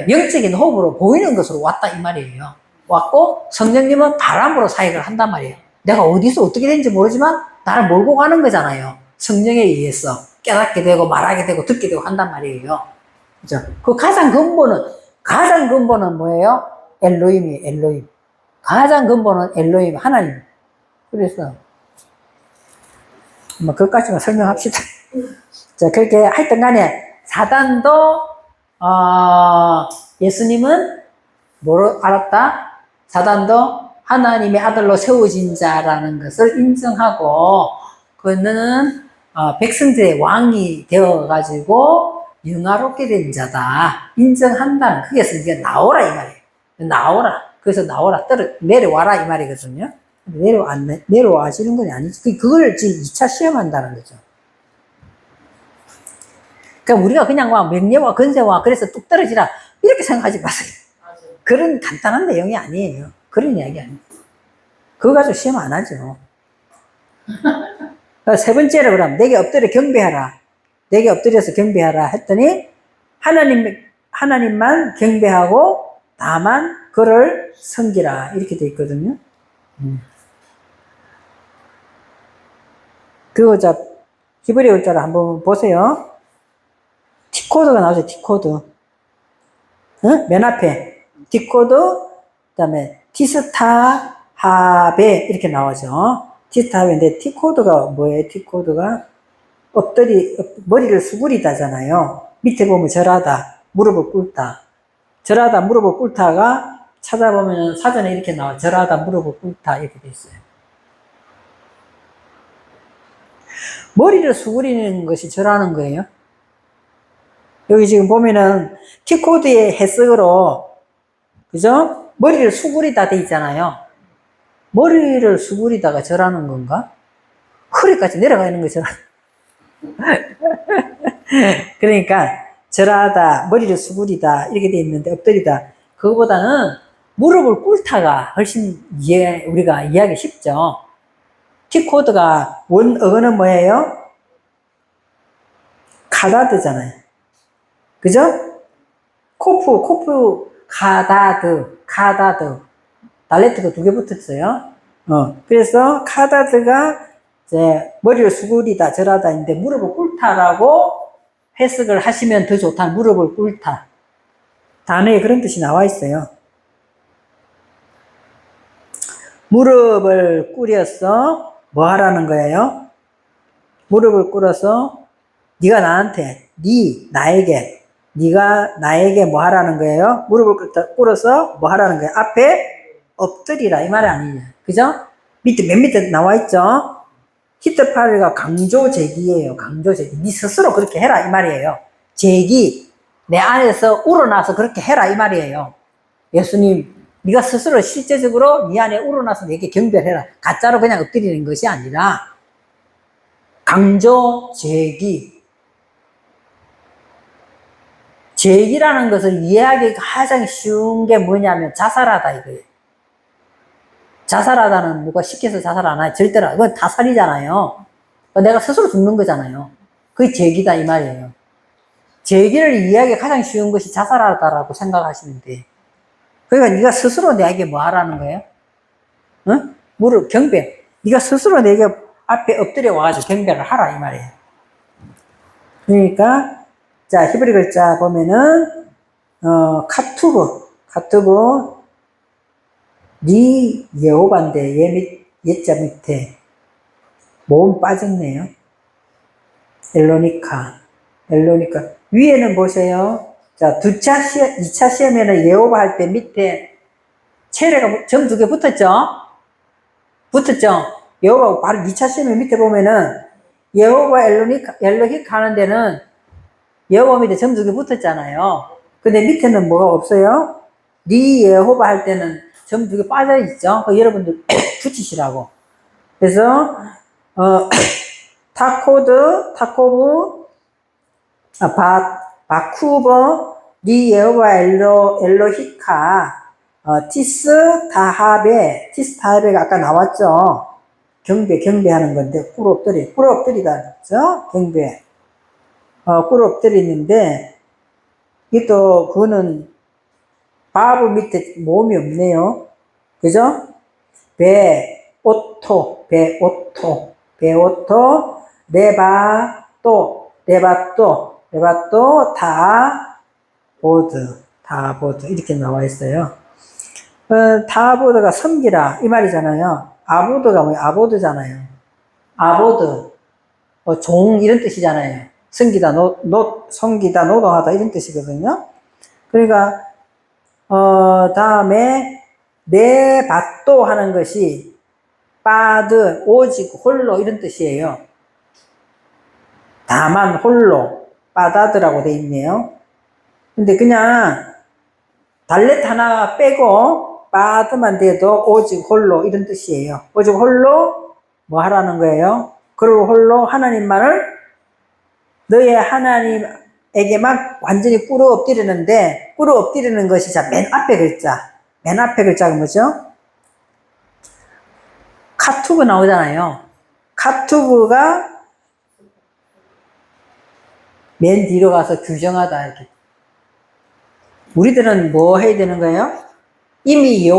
영적인 호흡으로 보이는 것으로 왔다 이 말이에요. 왔고 성령님은 바람으로 사역을 한단 말이에요. 내가 어디서 어떻게 되는지 모르지만 나를 몰고 가는 거잖아요. 성령에 의해서 깨닫게 되고 말하게 되고 듣게 되고 한단 말이에요. 그죠? 그 가장 근본은 뭐예요? 엘로힘이에요, 엘로힘. 가장 근본은 엘로힘, 하나님. 그래서 그것까지만 설명합시다. 자, 그렇게 하여튼 간에 사단도 예수님은 뭐로 알았다? 사단도 하나님의 아들로 세워진 자라는 것을 인정하고 그는 백성들의 왕이 되어가지고 영화롭게 된 자다 인정한다는, 그게서 이게 나오라 이 말이에요. 나오라. 그래서 나오라, 내려와라 이 말이거든요. 내려와시는 건 아니지. 그걸 지금 2차 시험한다는 거죠. 그러니까 우리가 그냥 명예와 건세와 그래서 뚝 떨어지라 이렇게 생각하지 마세요. 맞아요. 그런 간단한 내용이 아니에요. 그런 이야기 아니에요. 그거 가지고 시험 안 하죠. 세 번째로 그럼 내게 엎드려 경배하라. 내게 엎드려서 경배하라 했더니 하나님만 경배하고 다만 그를 섬기라 이렇게 돼 있거든요. 그거 히브리 글자를 한번 보세요. T코드가 나오죠, T코드. 맨 앞에. T코드, 그 다음에 티스타하베, 이렇게 나오죠. 티스타하베인데, T코드가 뭐예요, T코드가? 머리를 수그리다잖아요. 밑에 보면 절하다, 무릎을 꿇다. 절하다, 무릎을 꿇다가 찾아보면 사전에 이렇게 나와요. 절하다, 무릎을 꿇다. 이렇게 돼 있어요. 머리를 수그리는 것이 절하는 거예요. 여기 지금 보면은 T코드의 해석으로, 그죠? 머리를 수그리다 돼 있잖아요. 머리를 수그리다가 절하는 건가? 허리까지 내려가 있는 거죠. 그러니까 절하다, 머리를 수그리다 이렇게 돼 있는데 엎드리다. 그거보다는 무릎을 꿇다가 훨씬 우리가 이해하기 쉽죠. T코드가 원어는 뭐예요? 카다드잖아요. 그죠? 코프, 카다드. 달레트가 2개 붙었어요. 그래서 카다드가 이제 머리를 수그리다, 절하다인데 무릎을 꿇다라고 해석을 하시면 더 좋다. 무릎을 꿇다. 단어에 그런 뜻이 나와 있어요. 무릎을 꿇어서 뭐 하라는 거예요? 무릎을 꿇어서 네가 나한테, 네가 나에게 뭐 하라는 거예요? 무릎을 꿇어서 뭐 하라는 거예요? 앞에 엎드리라 이 말이 아니에요. 그죠? 맨 밑에 나와 있죠? 히트파리가 강조 제기예요. 강조 제기. 네 스스로 그렇게 해라 이 말이에요. 제기. 내 안에서 우러나서 그렇게 해라 이 말이에요. 예수님, 네가 스스로 실제적으로 네 안에 우러나서 내게 경배해라. 가짜로 그냥 엎드리는 것이 아니라 강조 제기. 제기라는 것을 이해하기 가장 쉬운 게 뭐냐면 자살하다 이거예요. 자살하다는 누가 시켜서 자살 안 하요. 절대로. 그건 타살이잖아요. 내가 스스로 죽는 거잖아요. 그게 제기다 이 말이에요. 제기를 이해하기 가장 쉬운 것이 자살하다라고 생각하시면 돼. 그러니까 네가 스스로 내게 뭐 하라는 거예요? 응? 무릎 경배. 네가 스스로 내게 앞에 엎드려 와가지고 경배를 하라 이 말이에요. 그러니까 자 히브리 글자 보면은 카투브 니 여호반데 예자 밑에 모음 빠졌네요. 엘로니카 위에는 보세요. 자 2차 시험에는 여호바 할 때 밑에 체레가 점 2개 붙었죠. 여호바 바로 2차 시험에 밑에 보면은 여호바 엘로히카 하는 데는 여호바 밑에 점 2개 붙었잖아요. 근데 밑에는 뭐가 없어요? 니 여호바 할 때는 점 2개 빠져 있죠. 여러분들 붙이시라고. 그래서 타코브 바쿠버 니 여호바 엘로히카 티스 타하베가 아까 나왔죠. 경배하는 건데 꿇어 엎드리다 그죠? 경배 꿇어 엎드리는데 이게 또 그거는 바브 밑에 모음이 없네요. 그죠? 베오토, 레바또, 다보드 이렇게 나와 있어요. 다보드가 섬기라 이 말이잖아요. 아보드가 뭐예요? 아보드잖아요. 아보드, 종 이런 뜻이잖아요. 섬기다, 노동하다 이런 뜻이거든요. 그러니까 다음에 네바또 하는 것이 빠드, 오직, 홀로 이런 뜻이에요. 다만 홀로 빠다드라고 돼 있네요. 근데 그냥 달렛 하나 빼고 빠드만 돼도 오직 홀로 이런 뜻이에요. 오직 홀로 뭐 하라는 거예요? 그리고 홀로 하나님만을 너의 하나님에게만 완전히 꿇어 엎드리는데 꿇어 엎드리는 것이 자 맨 앞에 글자가 뭐죠? 카투브 나오잖아요. 카투브가 맨 뒤로 가서 규정하다 이렇게. 우리들은 뭐 해야 되는 거예요? 이미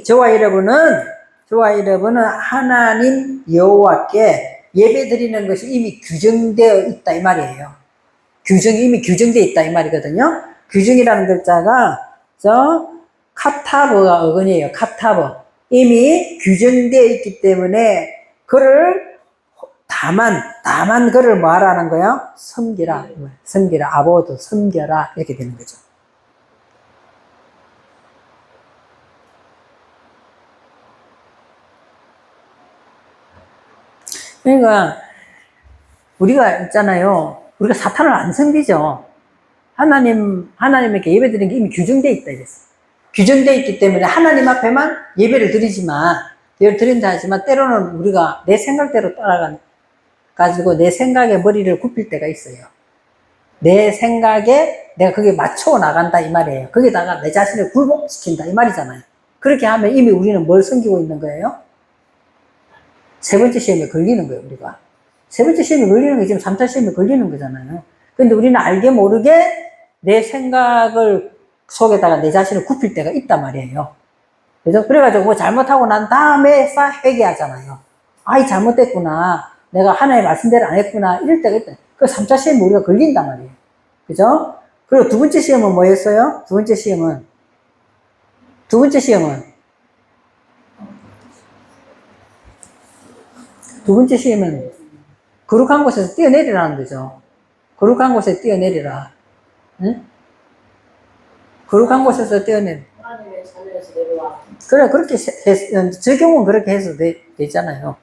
저와 여러분은 하나님 여호와께 예배 드리는 것이 이미 규정되어 있다 이 말이에요. 이미 규정되어 있다 이 말이거든요. 규정이라는 글자가 카타브가 어근이에요. 카타브. 이미 규정되어 있기 때문에 그를 다만 그를 뭐 하라는 거야? 섬기라. 섬기라. 아보도 섬겨라. 이렇게 되는 거죠. 그러니까 우리가 있잖아요. 우리가 사탄을 안 섬기죠. 하나님에게 예배 드리는 게 이미 규정되어 있다 이랬어. 규정되어 있기 때문에 하나님 앞에만 예배를 드린다 하지만 때로는 우리가 내 생각대로 따라가지고 내 생각에 머리를 굽힐 때가 있어요. 내 생각에 내가 거기에 맞춰 나간다 이 말이에요. 거기다가 내 자신을 굴복시킨다 이 말이잖아요. 그렇게 하면 이미 우리는 뭘 섬기고 있는 거예요? 세 번째 시험에 걸리는 거예요, 우리가. 세 번째 시험에 걸리는 게 지금 3차 시험에 걸리는 거잖아요. 근데 우리는 알게 모르게 내 생각을 속에다가 내 자신을 굽힐 때가 있단 말이에요. 그죠? 그래가지고 뭐 잘못하고 난 다음에 회개하잖아요. 아이, 잘못됐구나. 내가 하나님의 말씀대로 안 했구나. 이럴 때가 있다. 그 3차 시험에 우리가 걸린단 말이에요. 그죠? 그리고 두 번째 시험은 뭐였어요? 두 번째 시험은 거룩한 곳에서 뛰어내리라는 거죠. 거룩한 곳에서 뛰어내리라. 응? 거룩한 곳에서 뛰어내리. 하나님의 자녀에서 내려와. 그래, 그렇게 저 경우는 그렇게 해서 되잖아요.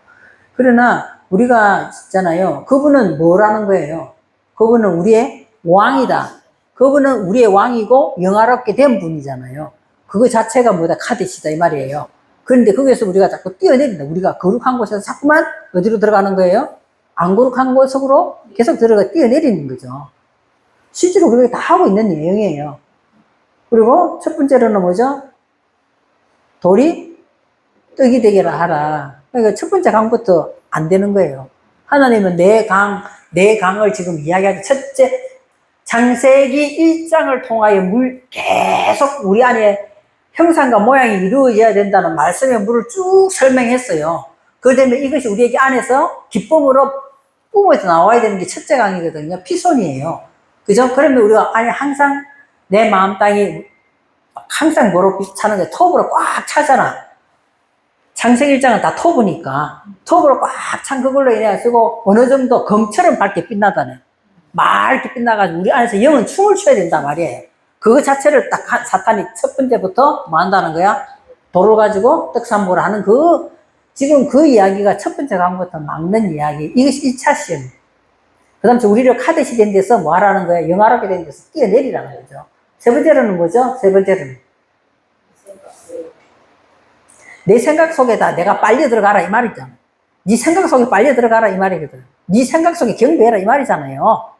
그러나 우리가 있잖아요. 그분은 뭐라는 거예요? 그분은 우리의 왕이다. 그분은 우리의 왕이고 영화롭게 된 분이잖아요. 그거 자체가 뭐다? 카데시다 이 말이에요. 그런데 거기에서 우리가 자꾸 뛰어내린다. 우리가 거룩한 곳에서 자꾸만 어디로 들어가는 거예요? 안 거룩한 곳으로 계속 뛰어내리는 거죠. 실제로 그렇게 다 하고 있는 내용이에요. 그리고 첫 번째로는 뭐죠? 돌이 떡이 되게라 하라. 그러니까 첫 번째 강부터 안 되는 거예요. 하나님은 내 강을 지금 이야기하죠. 첫째, 창세기 1장을 통하여 계속 우리 안에 형상과 모양이 이루어져야 된다는 말씀의 물을 쭉 설명했어요. 그 다음에 이것이 우리에게 안에서 기쁨으로 뿜어서 나와야 되는 게 첫째 강이거든요. 피손이에요. 그죠? 그러면 우리가 아니 항상 내 마음 땅이 항상 뭐로 차는 거야? 톱으로 꽉 차잖아. 창세기 1장은 다 톱이니까 톱으로 꽉 찬 그걸로 인해가지고 어느 정도 검처럼 밝게 빛나다네. 맑게 빛나가지고 우리 안에서 영은 춤을 춰야 된단 말이에요. 그거 자체를 딱 사탄이 첫 번째부터 뭐 한다는 거야? 돌을 가지고 떡산보를 하는 지금 그 이야기가 첫 번째 강부터 막는 이야기. 이것이 1차 시험. 그 다음에 우리를 카데시 된 데서 뭐 하라는 거야? 영화롭게 된 데서 뛰어내리라는 거죠. 세 번째로는 뭐죠? 세 번째로는 내 생각 속에다 내가 빨려 들어가라 이 말이잖아. 네 생각 속에 빨려 들어가라 이 말이거든. 네 생각 속에 경배해라 이 말이잖아요.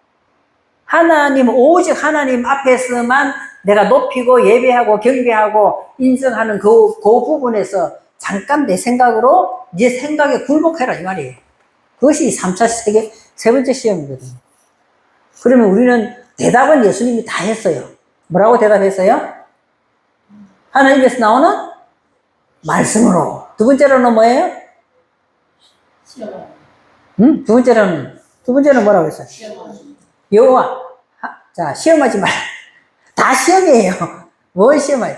오직 하나님 앞에서만 내가 높이고 예배하고 경배하고 인정하는 그 부분에서 잠깐 내 생각으로 네 생각에 굴복해라 이 말이에요. 그것이 3차 세 번째 시험이거든요. 그러면 우리는 대답은 예수님이 다 했어요. 뭐라고 대답했어요? 하나님께서 나오는 말씀으로. 두 번째로는 뭐예요? 시험하는. 응? 두 번째는 뭐라고 했어요? 시험하는. 여호와. 자, 시험하지 말. 다 시험이에요. 뭘 시험해요?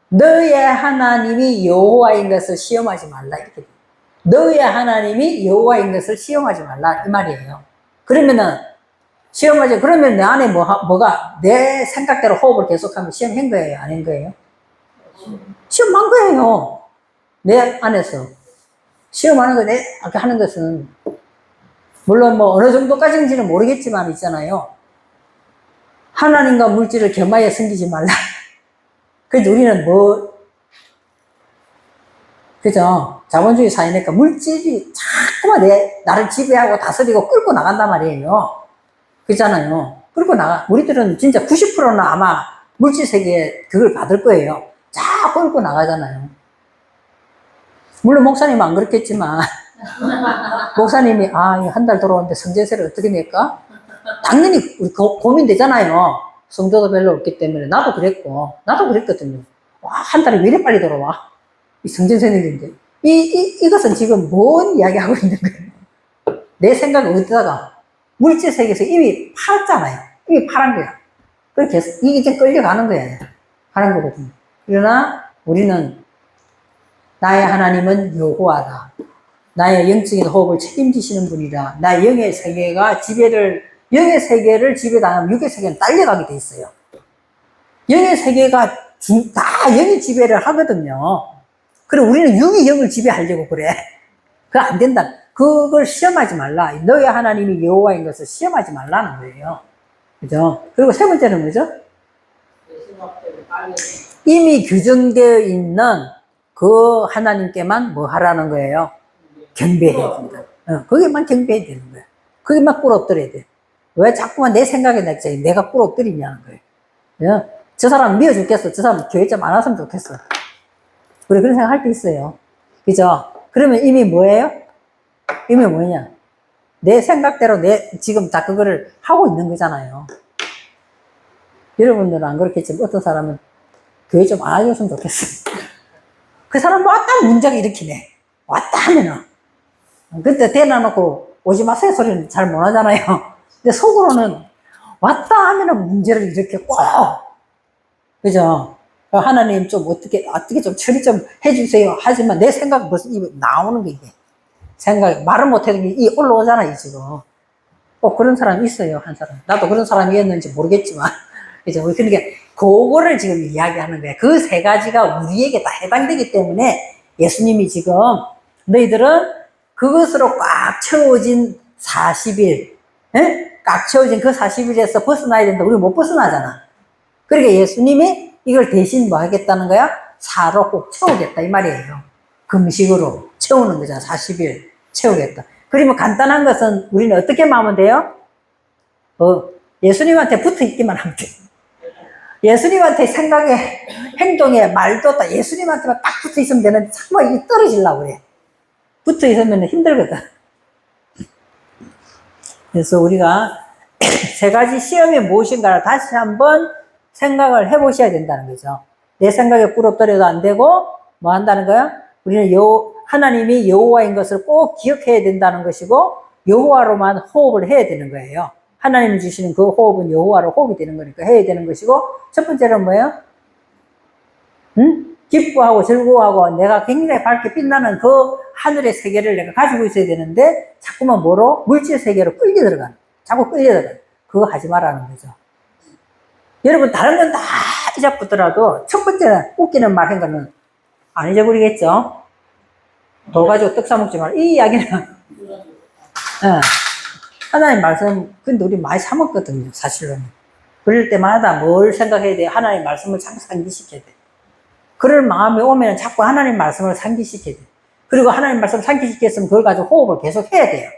너의 하나님이 여호와인 것을 시험하지 말라. 이렇게. 너의 하나님이 여호와인 것을 시험하지 말라. 이 말이에요. 그러면은, 그러면 내 안에 뭐가, 내 생각대로 호흡을 계속하면 시험한 거예요? 아닌 거예요? 시험한 거예요. 내 안에서. 시험하는 거, 아까 하는 것은, 물론 뭐 어느 정도까지인지는 모르겠지만 있잖아요. 하나님과 물질을 겸하여 섬기지 말라. 그래도 우리는 그죠? 자본주의 사회니까 물질이 자꾸만 나를 지배하고 다스리고 끌고 나간단 말이에요. 그렇잖아요. 끌고 우리들은 진짜 90%는 아마 물질 세계에 그걸 받을 거예요. 자꾸 끌고 나가잖아요. 물론 목사님은 안 그렇겠지만, 목사님이, 한 달 돌아오는데 성전세를 어떻게 낼까? 당연히 고민되잖아요. 성도도 별로 없기 때문에. 나도 그랬거든요. 한 달에 왜 이렇게 빨리 돌아와? 이 성전세 내는데. 이것은 지금 뭔 이야기하고 있는 거예요? 내 생각을 어디다가 물질 세계에서 이미 팔았잖아요. 이미 팔은 거야. 그렇게 해서 이게 이제 끌려가는 거예요. 하는 거거든요. 그러나 우리는 나의 하나님은 여호와다. 나의 영적인 호흡을 책임지시는 분이라. 나의 영의 세계가 영의 세계를 지배당하면 육의 세계는 딸려가게 돼 있어요. 영의 세계가 다 영이 지배를 하거든요. 그럼 우리는 육이 영을 지배하려고 그래. 그거 안 된다. 그걸 시험하지 말라. 너의 하나님이 여호와인 것을 시험하지 말라는 거예요. 그죠? 그리고 세 번째는 뭐죠? 이미 규정되어 있는 그 하나님께만 뭐 하라는 거예요? 경배해야 된다. 거기만 경배해야 되는 거예요. 거기만 꿇어 엎드려야 돼. 왜 자꾸만 내 생각에 내가 꿇어 엎드리냐는 거예요. 저 사람 미워 죽겠어. 저 사람 교회 좀 안 왔으면 좋겠어. 우리 그런 생각 할 때 있어요. 그죠? 그러면 이미 뭐예요? 이미 뭐냐? 내 생각대로 지금 다 그거를 하고 있는 거잖아요. 여러분들은 안 그렇겠지만 어떤 사람은 교회 좀 안 와줬으면 좋겠어. 그 사람 왔다 문제가 일으키네. 왔다 하면은. 그때 대놔놓고 오지 마세요 소리는 잘 못 하잖아요. 근데 속으로는 왔다 하면은 문제를 이렇게 꼭. 그죠? 하나님 좀 어떻게 좀 처리 좀 해주세요. 하지만 내 생각 벌써 입에 나오는 게 이게. 말을 못해도 이 올라오잖아요, 지금. 꼭 그런 사람이 있어요, 한 사람. 나도 그런 사람이었는지 모르겠지만. 그죠? 그러니까, 그거를 지금 이야기하는 거예요. 그 세 가지가 우리에게 다 해당되기 때문에 예수님이 지금 너희들은 그것으로 꽉 채워진 40일, 꽉 채워진 그 40일에서 벗어나야 된다. 우리 못 벗어나잖아. 그러니까 예수님이 이걸 대신 뭐 하겠다는 거야? 사로 꼭 채우겠다. 이 말이에요. 금식으로 채우는 거잖아. 40일 채우겠다. 그러면 간단한 것은 우리는 어떻게 하면 돼요? 예수님한테 붙어 있기만 하면 돼. 예수님한테 생각에, 행동에, 말도 다 예수님한테만 딱 붙어 있으면 되는데 자꾸 이게 떨어지려고 그래. 붙어 있으면 힘들거든. 그래서 우리가 세 가지 시험이 무엇인가를 다시 한번 생각을 해보셔야 된다는 거죠. 내 생각에 꿇어떨어도 안 되고 뭐 한다는 거야? 우리는 하나님이 여호와인 것을 꼭 기억해야 된다는 것이고 여호와로만 호흡을 해야 되는 거예요. 하나님이 주시는 그 호흡은 여호와로 호흡이 되는 거니까 해야 되는 것이고 첫 번째는 뭐예요? 기뻐하고 즐거워하고 내가 굉장히 밝게 빛나는 그 하늘의 세계를 내가 가지고 있어야 되는데 자꾸만 뭐로? 물질 세계로 끌려 들어가는. 자꾸 끌려 들어가는. 그거 하지 말라는 거죠. 여러분 다른 건 다 잊어붙더라도 첫 번째는 웃기는 말 한 거는 안 잊어버리겠죠? 돈 가지고 떡 사먹지 말라. 이 이야기는 하나님 말씀 근데 우리 많이 사먹거든요. 사실은. 그럴 때마다 뭘 생각해야 돼요? 하나님 말씀을 자꾸 상기시켜야 돼. 그럴 마음이 오면 자꾸 하나님 말씀을 상기시켜야 돼. 그리고 하나님 말씀을 상기시켰으면 그걸 가지고 호흡을 계속 해야 돼요.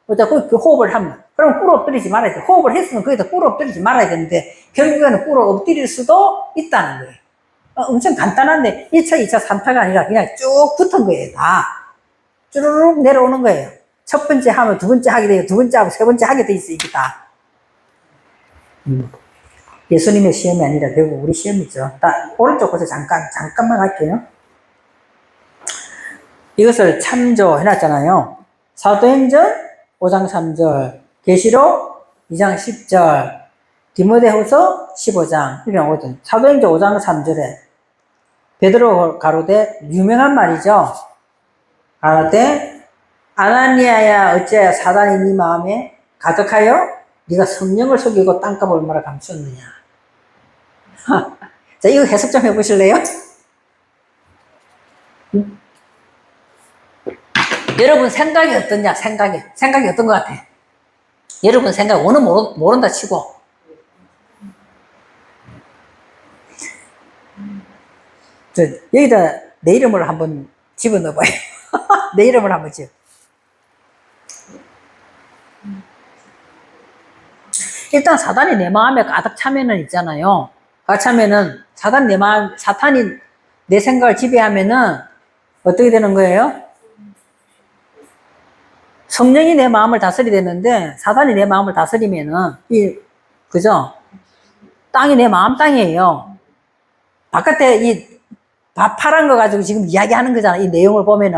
그 호흡을 하면. 그럼 꿇어 엎드리지 말아야 돼. 호흡을 했으면 거기다 꿇어 엎드리지 말아야 되는데, 결국에는 꿇어 엎드릴 수도 있다는 거예요. 엄청 간단한데, 1차, 2차, 3차가 아니라 그냥 쭉 붙은 거예요, 다. 쭈르륵 내려오는 거예요. 첫 번째 하면 두 번째 하게 되고, 두 번째 하고 세 번째 하게 돼 있어, 이게 다. 예수님의 시험이 아니라 결국 우리 시험이죠. 오른쪽 곳에 잠깐만 할게요. 이것을 참조해놨잖아요. 사도행전 5장 3절, 계시록 2장 10절, 디모데후서 15장 이렇게 나오거든요. 사도행전 5장 3절에 베드로 가로되 유명한 말이죠. 가로되 아나니아야 어찌하여 사단이 네 마음에 가득하여 네가 성령을 속이고 땅값 얼마나 감추었느냐. 자, 이거 해석 좀 해보실래요? 여러분 생각이 어떠냐? 생각이 어떤 것 같아? 여러분 생각 오늘 모른다 치고 여기다 내 이름을 한번 집어넣어봐요. 내 이름을 한번 집어. 일단 사단이 내 마음에 가득 차면은 있잖아요. 가득 차면은 사탄이 내 생각을 지배하면은 어떻게 되는 거예요? 성령이 내 마음을 다스리게 되는데 사단이 내 마음을 다스리면은 그죠? 땅이 내 마음 땅이에요. 바깥에 이 파란 거 가지고 지금 이야기하는 거잖아. 이 내용을 보면은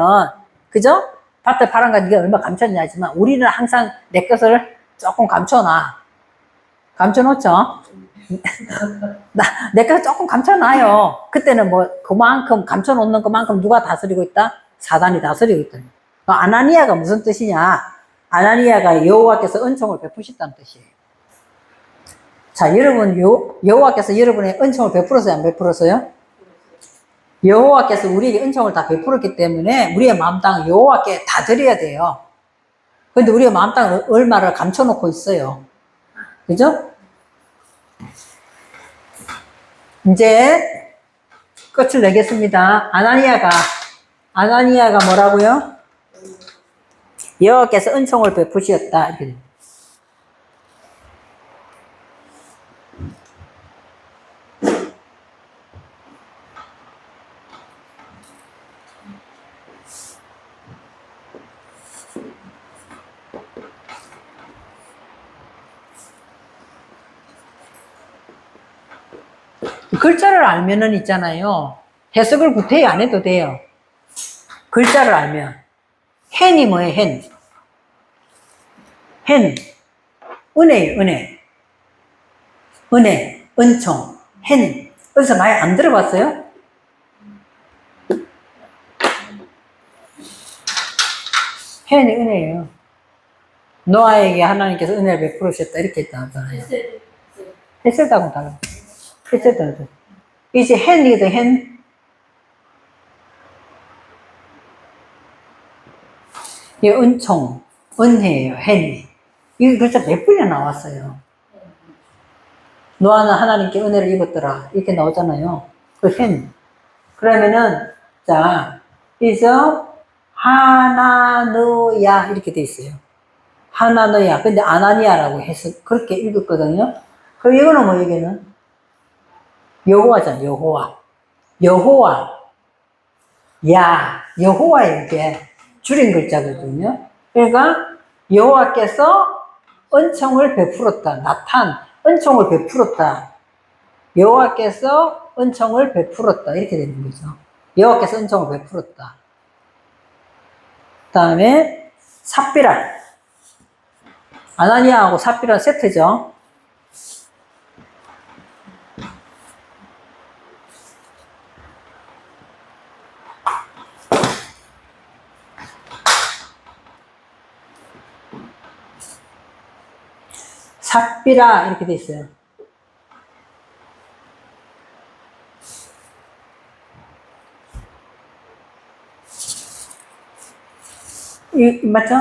그죠? 밭에 파란 거 네가 얼마 감췄냐 하지만 우리는 항상 내 것을 조금 감춰놓죠? 내 것을 조금 감춰놔요. 그때는 뭐 그만큼 감춰놓는 그만큼 누가 다스리고 있다? 사단이 다스리고 있다. 아나니아가 무슨 뜻이냐? 아나니아가 여호와께서 은총을 베푸셨다는 뜻이에요. 자, 여러분, 여호와께서 여러분의 은총을 베풀었어요, 안 베풀었어요? 여호와께서 우리에게 은총을 다 베풀었기 때문에 우리의 마음땅 여호와께 다 드려야 돼요. 근데 우리의 마음땅 얼마를 감춰놓고 있어요. 그죠? 이제 끝을 내겠습니다. 아나니아가 뭐라고요? 여호와께서 은총을 베푸셨다. 이렇게. 글자를 알면은 있잖아요. 해석을 구태여 안 해도 돼요. 글자를 알면. hen이 뭐예요, hen? hen. 은혜예요, 은혜. 은혜, 은총, hen. 어디서 많이 안 들어봤어요? hen이 은혜예요. 노아에게 하나님께서 은혜를 베풀으셨다. 이렇게 나오잖아요. 헤세드하고 달라. 헤세드는 이제 hen이거든, hen. 이 은총, 은혜예요, hen이. 이 글자 몇 번이나 나왔어요. 노아는 하나님께 은혜를 입었더라. 이렇게 나오잖아요. 그 hen. 그러면은, 자, 이서 하나느야 이렇게 돼 있어요. 하나느야. 근데 아나니아라고 해서 그렇게 읽었거든요. 그럼 이거는 뭐, 이게는? 여호와잖아, 여호와. 여호와. 야, 여호와예요, 이게. 줄인 글자거든요. 그러니까 여호와께서 은총을 베풀었다. 은총을 베풀었다. 여호와께서 은총을 베풀었다. 이렇게 되는 거죠. 여호와께서 은총을 베풀었다. 그 다음에 삽비라. 아나니아하고 삽비라 세트죠. 삽비라 이렇게 돼 있어요. 맞죠?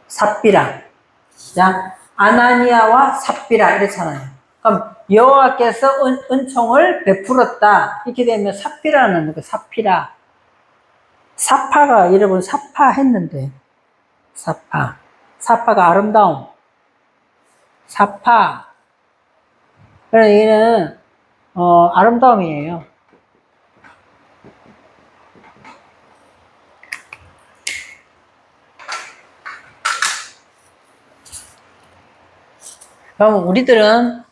삽비라. 자, 아나니아와 삽비라 이렇잖아요. 그럼 여호와께서 은총을 베풀었다. 이렇게 되면 삽비라는 거, 삽비라. 사파가 여러분 사파 했는데 사파가 아름다움. 사파. 그래서 얘는 아름다움이에요. 그럼 우리들은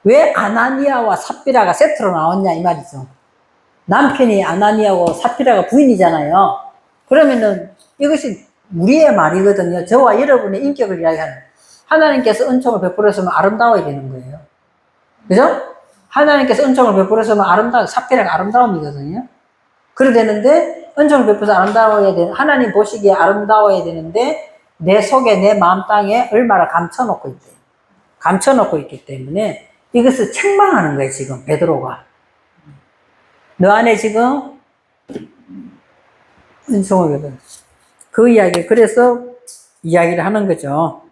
왜 아나니아와 삽비라가 세트로 나왔냐 이 말이죠. 남편이 아나니아고 삽비라가 부인이잖아요. 그러면은 이것이 우리의 말이거든요. 저와 여러분의 인격을 이야기하는. 하나님께서 은총을 베풀었으면 아름다워야 되는 거예요. 그죠? 하나님께서 은총을 베풀었으면 삽비라가 아름다움이거든요. 그래 되는데 은총을 베풀어서 아름다워야 되는, 하나님 보시기에 아름다워야 되는데 내 속에 내 마음 땅에 얼마나 감춰놓고 있대요. 감춰놓고 있기 때문에 이것을 책망하는 거예요. 지금 베드로가 너 안에 지금 은총을 베풀어. 그 이야기, 그래서 이야기를 하는 거죠.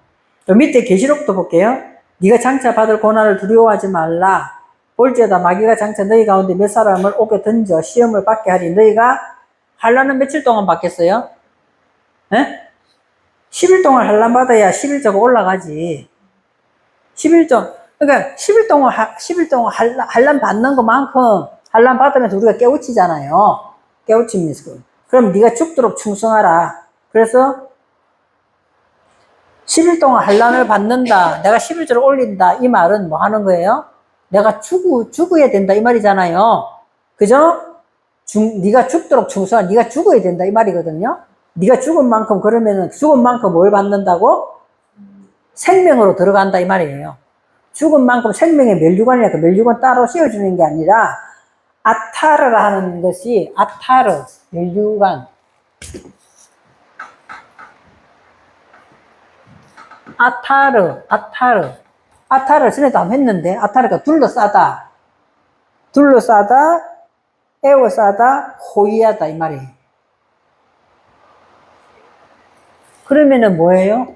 밑에 계시록도 볼게요. 네가 장차 받을 고난을 두려워하지 말라. 볼지어다 마귀가 장차 너희 가운데 몇 사람을 옥에 던져 시험을 받게 하리. 너희가 환난은 며칠 동안 받겠어요? 에? 10일 동안 환난 받아야 11조가 올라가지. 11조. 그러니까 10일 동안 환난 받는 것만큼 환난 받으면서 우리가 깨우치잖아요. 깨우치면서. 그럼 네가 죽도록 충성하라. 그래서 10일 동안 환난을 받는다. 내가 11조를 올린다. 이 말은 뭐 하는 거예요? 내가 죽어야 된다. 이 말이잖아요. 그죠? 네가 죽도록 충성하라. 네가 죽어야 된다. 이 말이거든요. 네가 죽은 만큼, 그러면은 죽은 만큼 뭘 받는다고? 생명으로 들어간다. 이 말이에요. 죽은 만큼 생명의 멸류관이라서 멸류관 따로 씌워주는 게 아니라 아타르라는 것이 아타르, 멸류관. 아타르 전에도 한번 했는데, 아타르가 둘러싸다, 에워싸다, 호위하다, 이 말이에요. 그러면은 뭐예요?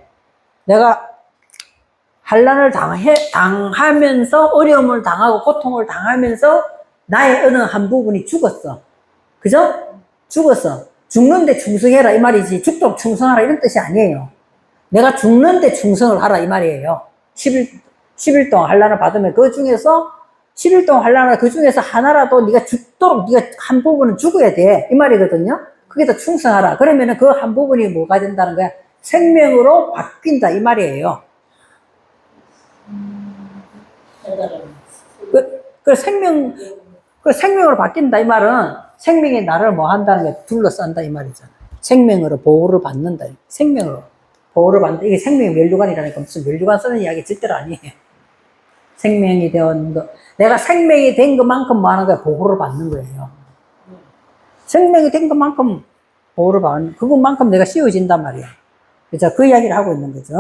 내가 환난을 당하면서, 어려움을 당하고, 고통을 당하면서, 나의 어느 한 부분이 죽었어. 그죠? 죽었어. 죽는데 충성해라, 이 말이지. 죽도록 충성하라, 이런 뜻이 아니에요. 내가 죽는데 충성을 하라, 이 말이에요. 10일 동안 환난을 받으면 그 중에서 10일 동안 환난을 그 중에서 하나라도 네가 죽도록 네가 한 부분은 죽어야 돼. 이 말이거든요. 그게 더 충성하라. 그러면은 그 한 부분이 뭐가 된다는 거야? 생명으로 바뀐다, 이 말이에요. 그 생명으로 바뀐다, 이 말은 생명이 나를 뭐 한다는 게 둘러싼다, 이 말이잖아. 생명으로 보호를 받는다. 생명으로 보호를 받는다. 이게 생명의 멸류관이라니까 무슨 멸류관 쓰는 이야기 절대로 아니에요. 생명이 되는 거. 내가 생명이 된 것만큼 뭐 하는 거야? 보호를 받는 거예요. 생명이 된 것만큼 보호를 받는, 그것만큼 내가 씌워진단 말이야. 그죠? 그 이야기를 하고 있는 거죠.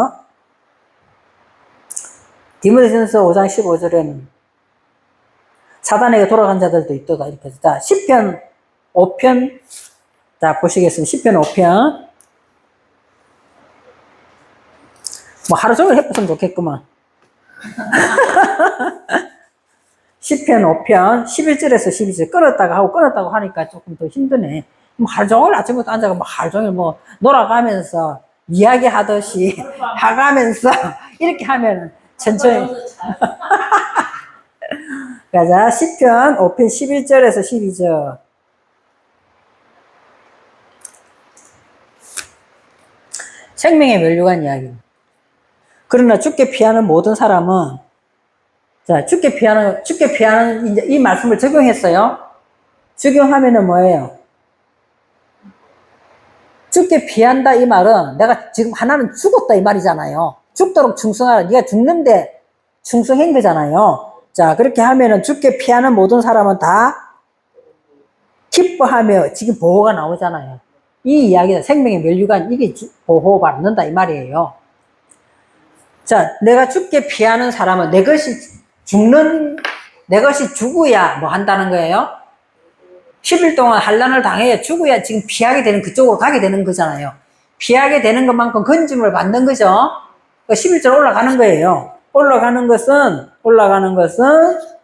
디모데전서 5장 15절에는 사단에게 돌아간 자들도 있도다. 이렇게 해서. 자, 10편 5편. 자, 보시겠습니다. 10편 5편. 뭐 하루 종일 해봤으면 좋겠구만. 10편 5편 11절에서 12절 끊었다고 하니까 조금 더 힘드네. 뭐 하루 종일 아침부터 앉아가 뭐 하루 종일 뭐 놀아가면서 이야기하듯이 하가면서 이렇게 하면 천천히. 가자. 10편 5편 11절에서 12절. 생명의 멸류관 이야기. 그러나 죽게 피하는 모든 사람은, 자, 죽게 피하는, 이제 이 말씀을 적용했어요. 적용하면은 뭐예요? 죽게 피한다, 이 말은 내가 지금 하나는 죽었다, 이 말이잖아요. 죽도록 충성하라. 네가 죽는데 충성한 거잖아요. 자, 그렇게 하면은 죽게 피하는 모든 사람은 다 기뻐하며, 지금 보호가 나오잖아요. 이 이야기다. 생명의 멸류관, 이게 보호받는다, 이 말이에요. 자, 내가 죽게 피하는 사람은 내 것이 죽어야 뭐 한다는 거예요? 10일 동안 환난을 당해야 죽어야 지금 피하게 되는, 그쪽으로 가게 되는 거잖아요. 피하게 되는 것만큼 건짐을 받는 거죠. 11절 올라가는 거예요. 올라가는 것은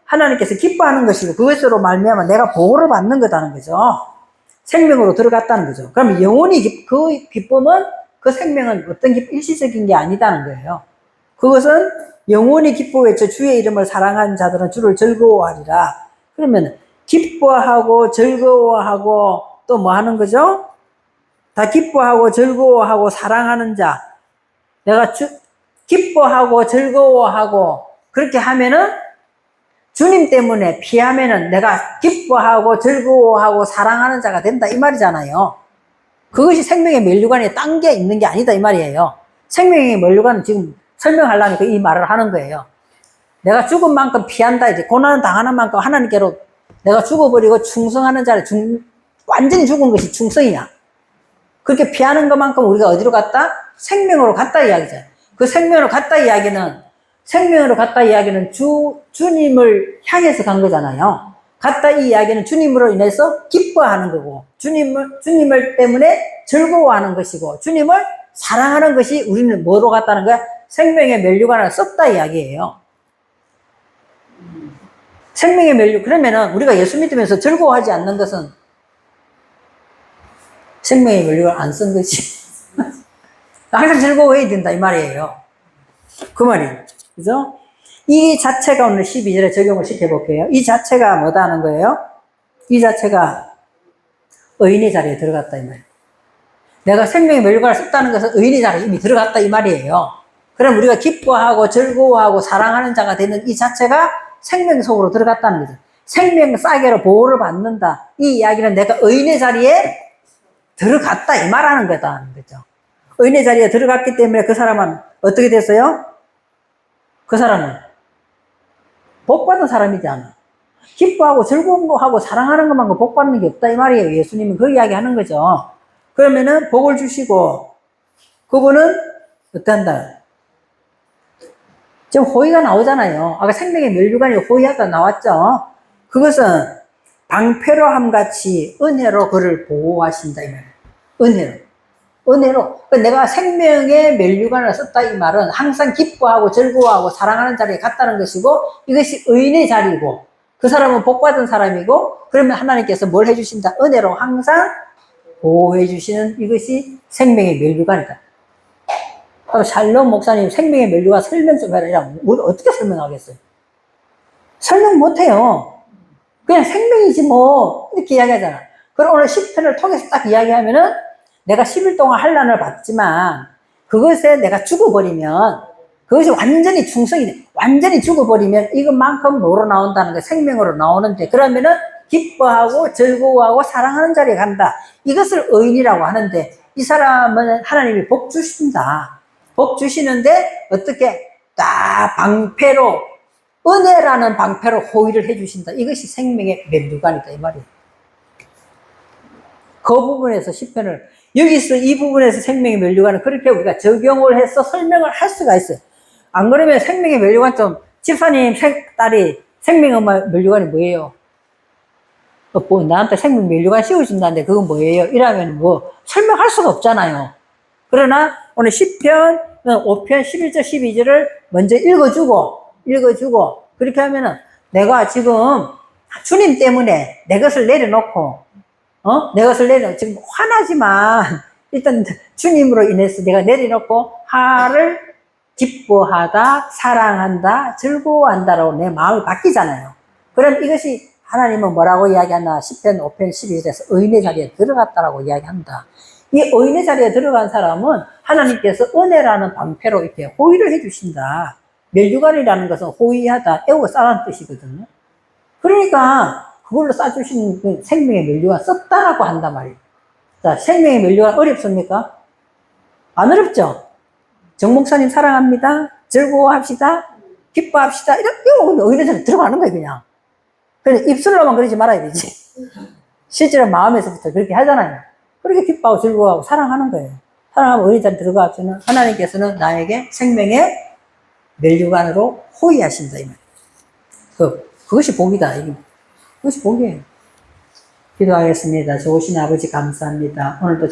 하나님께서 기뻐하는 것이고, 그것으로 말미암아 내가 보호를 받는 거다는 거죠. 생명으로 들어갔다는 거죠. 그러면 영원히 그 기쁨은, 그 생명은 어떤 일시적인 게 아니다는 거예요. 그것은 영원히 기뻐 외쳐 주의 이름을 사랑하는 자들은 주를 즐거워하리라. 그러면 기뻐하고 즐거워하고 또 뭐 하는 거죠? 다 기뻐하고 즐거워하고 사랑하는 자. 내가 기뻐하고 즐거워하고 그렇게 하면은 주님 때문에 피하면은 내가 기뻐하고 즐거워하고 사랑하는 자가 된다, 이 말이잖아요. 그것이 생명의 멸류관에 딴 게 있는 게 아니다, 이 말이에요. 생명의 멸류관은 지금 설명하려니까 이 말을 하는 거예요. 내가 죽은 만큼 피한다, 이제 고난을 당하는 만큼 하나님께로 내가 죽어버리고 충성하는 자를 완전히 죽은 것이 충성이야. 그렇게 피하는 것만큼 우리가 어디로 갔다? 생명으로 갔다 이야기죠. 그 생명으로 갔다 이야기는 주님을 향해서 간 거잖아요. 갔다 이 이야기는 주님으로 인해서 기뻐하는 거고, 주님을 때문에 즐거워하는 것이고, 주님을 사랑하는 것이 우리는 뭐로 갔다는 거야? 생명의 멸류관을 썼다 이야기예요. 생명의 그러면은 우리가 예수 믿으면서 즐거워하지 않는 것은 생명의 멸류관을 안 쓴 것이. 항상 즐거워해야 된다, 이 말이에요. 그 말이에요. 그죠? 이 자체가 오늘 12절에 적용을 시켜볼게요. 이 자체가 뭐다 하는 거예요? 이 자체가 의인의 자리에 들어갔다, 이 말이에요. 내가 생명의 멸류관을 썼다는 것은 의인의 자리에 이미 들어갔다, 이 말이에요. 그럼 우리가 기뻐하고 즐거워하고 사랑하는 자가 되는 이 자체가 생명 속으로 들어갔다는 거죠. 생명 싸게로 보호를 받는다. 이 이야기는 내가 의인의 자리에 들어갔다, 이 말하는 거다. 거죠. 의인의 자리에 들어갔기 때문에 그 사람은 어떻게 됐어요? 그 사람은 복받은 사람이잖아. 기뻐하고 즐거움하고 사랑하는 것만 복 받는 게 없다 이 말이에요. 예수님은 그 이야기 하는 거죠. 그러면은 복을 주시고 그분은 어떤다? 지금 호의가 나오잖아요. 아까 생명의 멸류관이 호의하다 나왔죠. 그것은 방패로함 같이 은혜로 그를 보호하신다 이 말이에요. 은혜로. 은혜로. 내가 생명의 멸류관을 썼다 이 말은 항상 기뻐하고 즐거워하고 사랑하는 자리에 갔다는 것이고 이것이 의인의 자리고 그 사람은 복받은 사람이고 그러면 하나님께서 뭘 해주신다? 은혜로 항상 보호해 주시는 이것이 생명의 멸류관이다. 샬롬 목사님 생명의 멸류관 설명 좀 해라. 어떻게 설명하겠어요? 설명 못해요. 그냥 생명이지 뭐 이렇게 이야기하잖아. 그럼 오늘 10편을 통해서 딱 이야기하면은 내가 10일 동안 환난을 받지만 그것에 내가 죽어버리면 그것이 완전히 충성이 돼. 완전히 죽어버리면 이것만큼 뭐로 나온다는 거야? 생명으로 나오는데 그러면은 기뻐하고 즐거워하고 사랑하는 자리에 간다. 이것을 의인이라고 하는데 이 사람은 하나님이 복 주신다. 복 주시는데 어떻게 딱 방패로 은혜라는 방패로 호의를 해주신다. 이것이 생명의 멸류관이다 이 말이에요. 그 부분에서 10편을 여기서 이 부분에서 생명의 멸류관은 그렇게 우리가 적용을 해서 설명을 할 수가 있어요. 안 그러면 생명의 멸류관 좀 집사님 딸이 생명의 멸류관이 뭐예요? 뭐 나한테 생명 멸류관 씌워준다는데 그건 뭐예요? 이러면 뭐 설명할 수가 없잖아요. 그러나 오늘 10편, 5편, 11절, 12절을 먼저 읽어주고 그렇게 하면은 내가 지금 주님 때문에 내 것을 내려놓고 내 것을 지금 화나지만 일단 주님으로 인해서 내가 내려놓고 화를 기뻐하다, 사랑한다, 즐거워한다라고 내 마음이 바뀌잖아요. 그럼 이것이 하나님은 뭐라고 이야기하나? 10편, 5편, 12절에서 의인의 자리에 들어갔다라고 이야기한다. 이 의인의 자리에 들어간 사람은 하나님께서 은혜라는 방패로 이렇게 호의를 해주신다. 멸류관이라는 것은 호의하다, 애워 싸라는 뜻이거든요. 그러니까 그걸로 싸주신 그 생명의 멸류관 썼다라고 한단 말이에요. 자, 생명의 멸류관 어렵습니까? 안 어렵죠? 정 목사님 사랑합니다. 즐거워합시다. 기뻐합시다. 이렇게 의인의 자리에 들어가는 거예요, 그냥. 그래서 입술로만 그러지 말아야 되지. 실제로 마음에서부터 그렇게 하잖아요. 그렇게 기뻐하고 즐거워하고 사랑하는 거예요. 사랑하면 의인의 자리에 들어가면 하나님께서는 나에게 생명의 멸류관으로 호의하신다, 이 말이에요. 그것이 복이다. 그것이 복이에요. 기도하겠습니다. 좋으신 아버지 감사합니다. 오늘도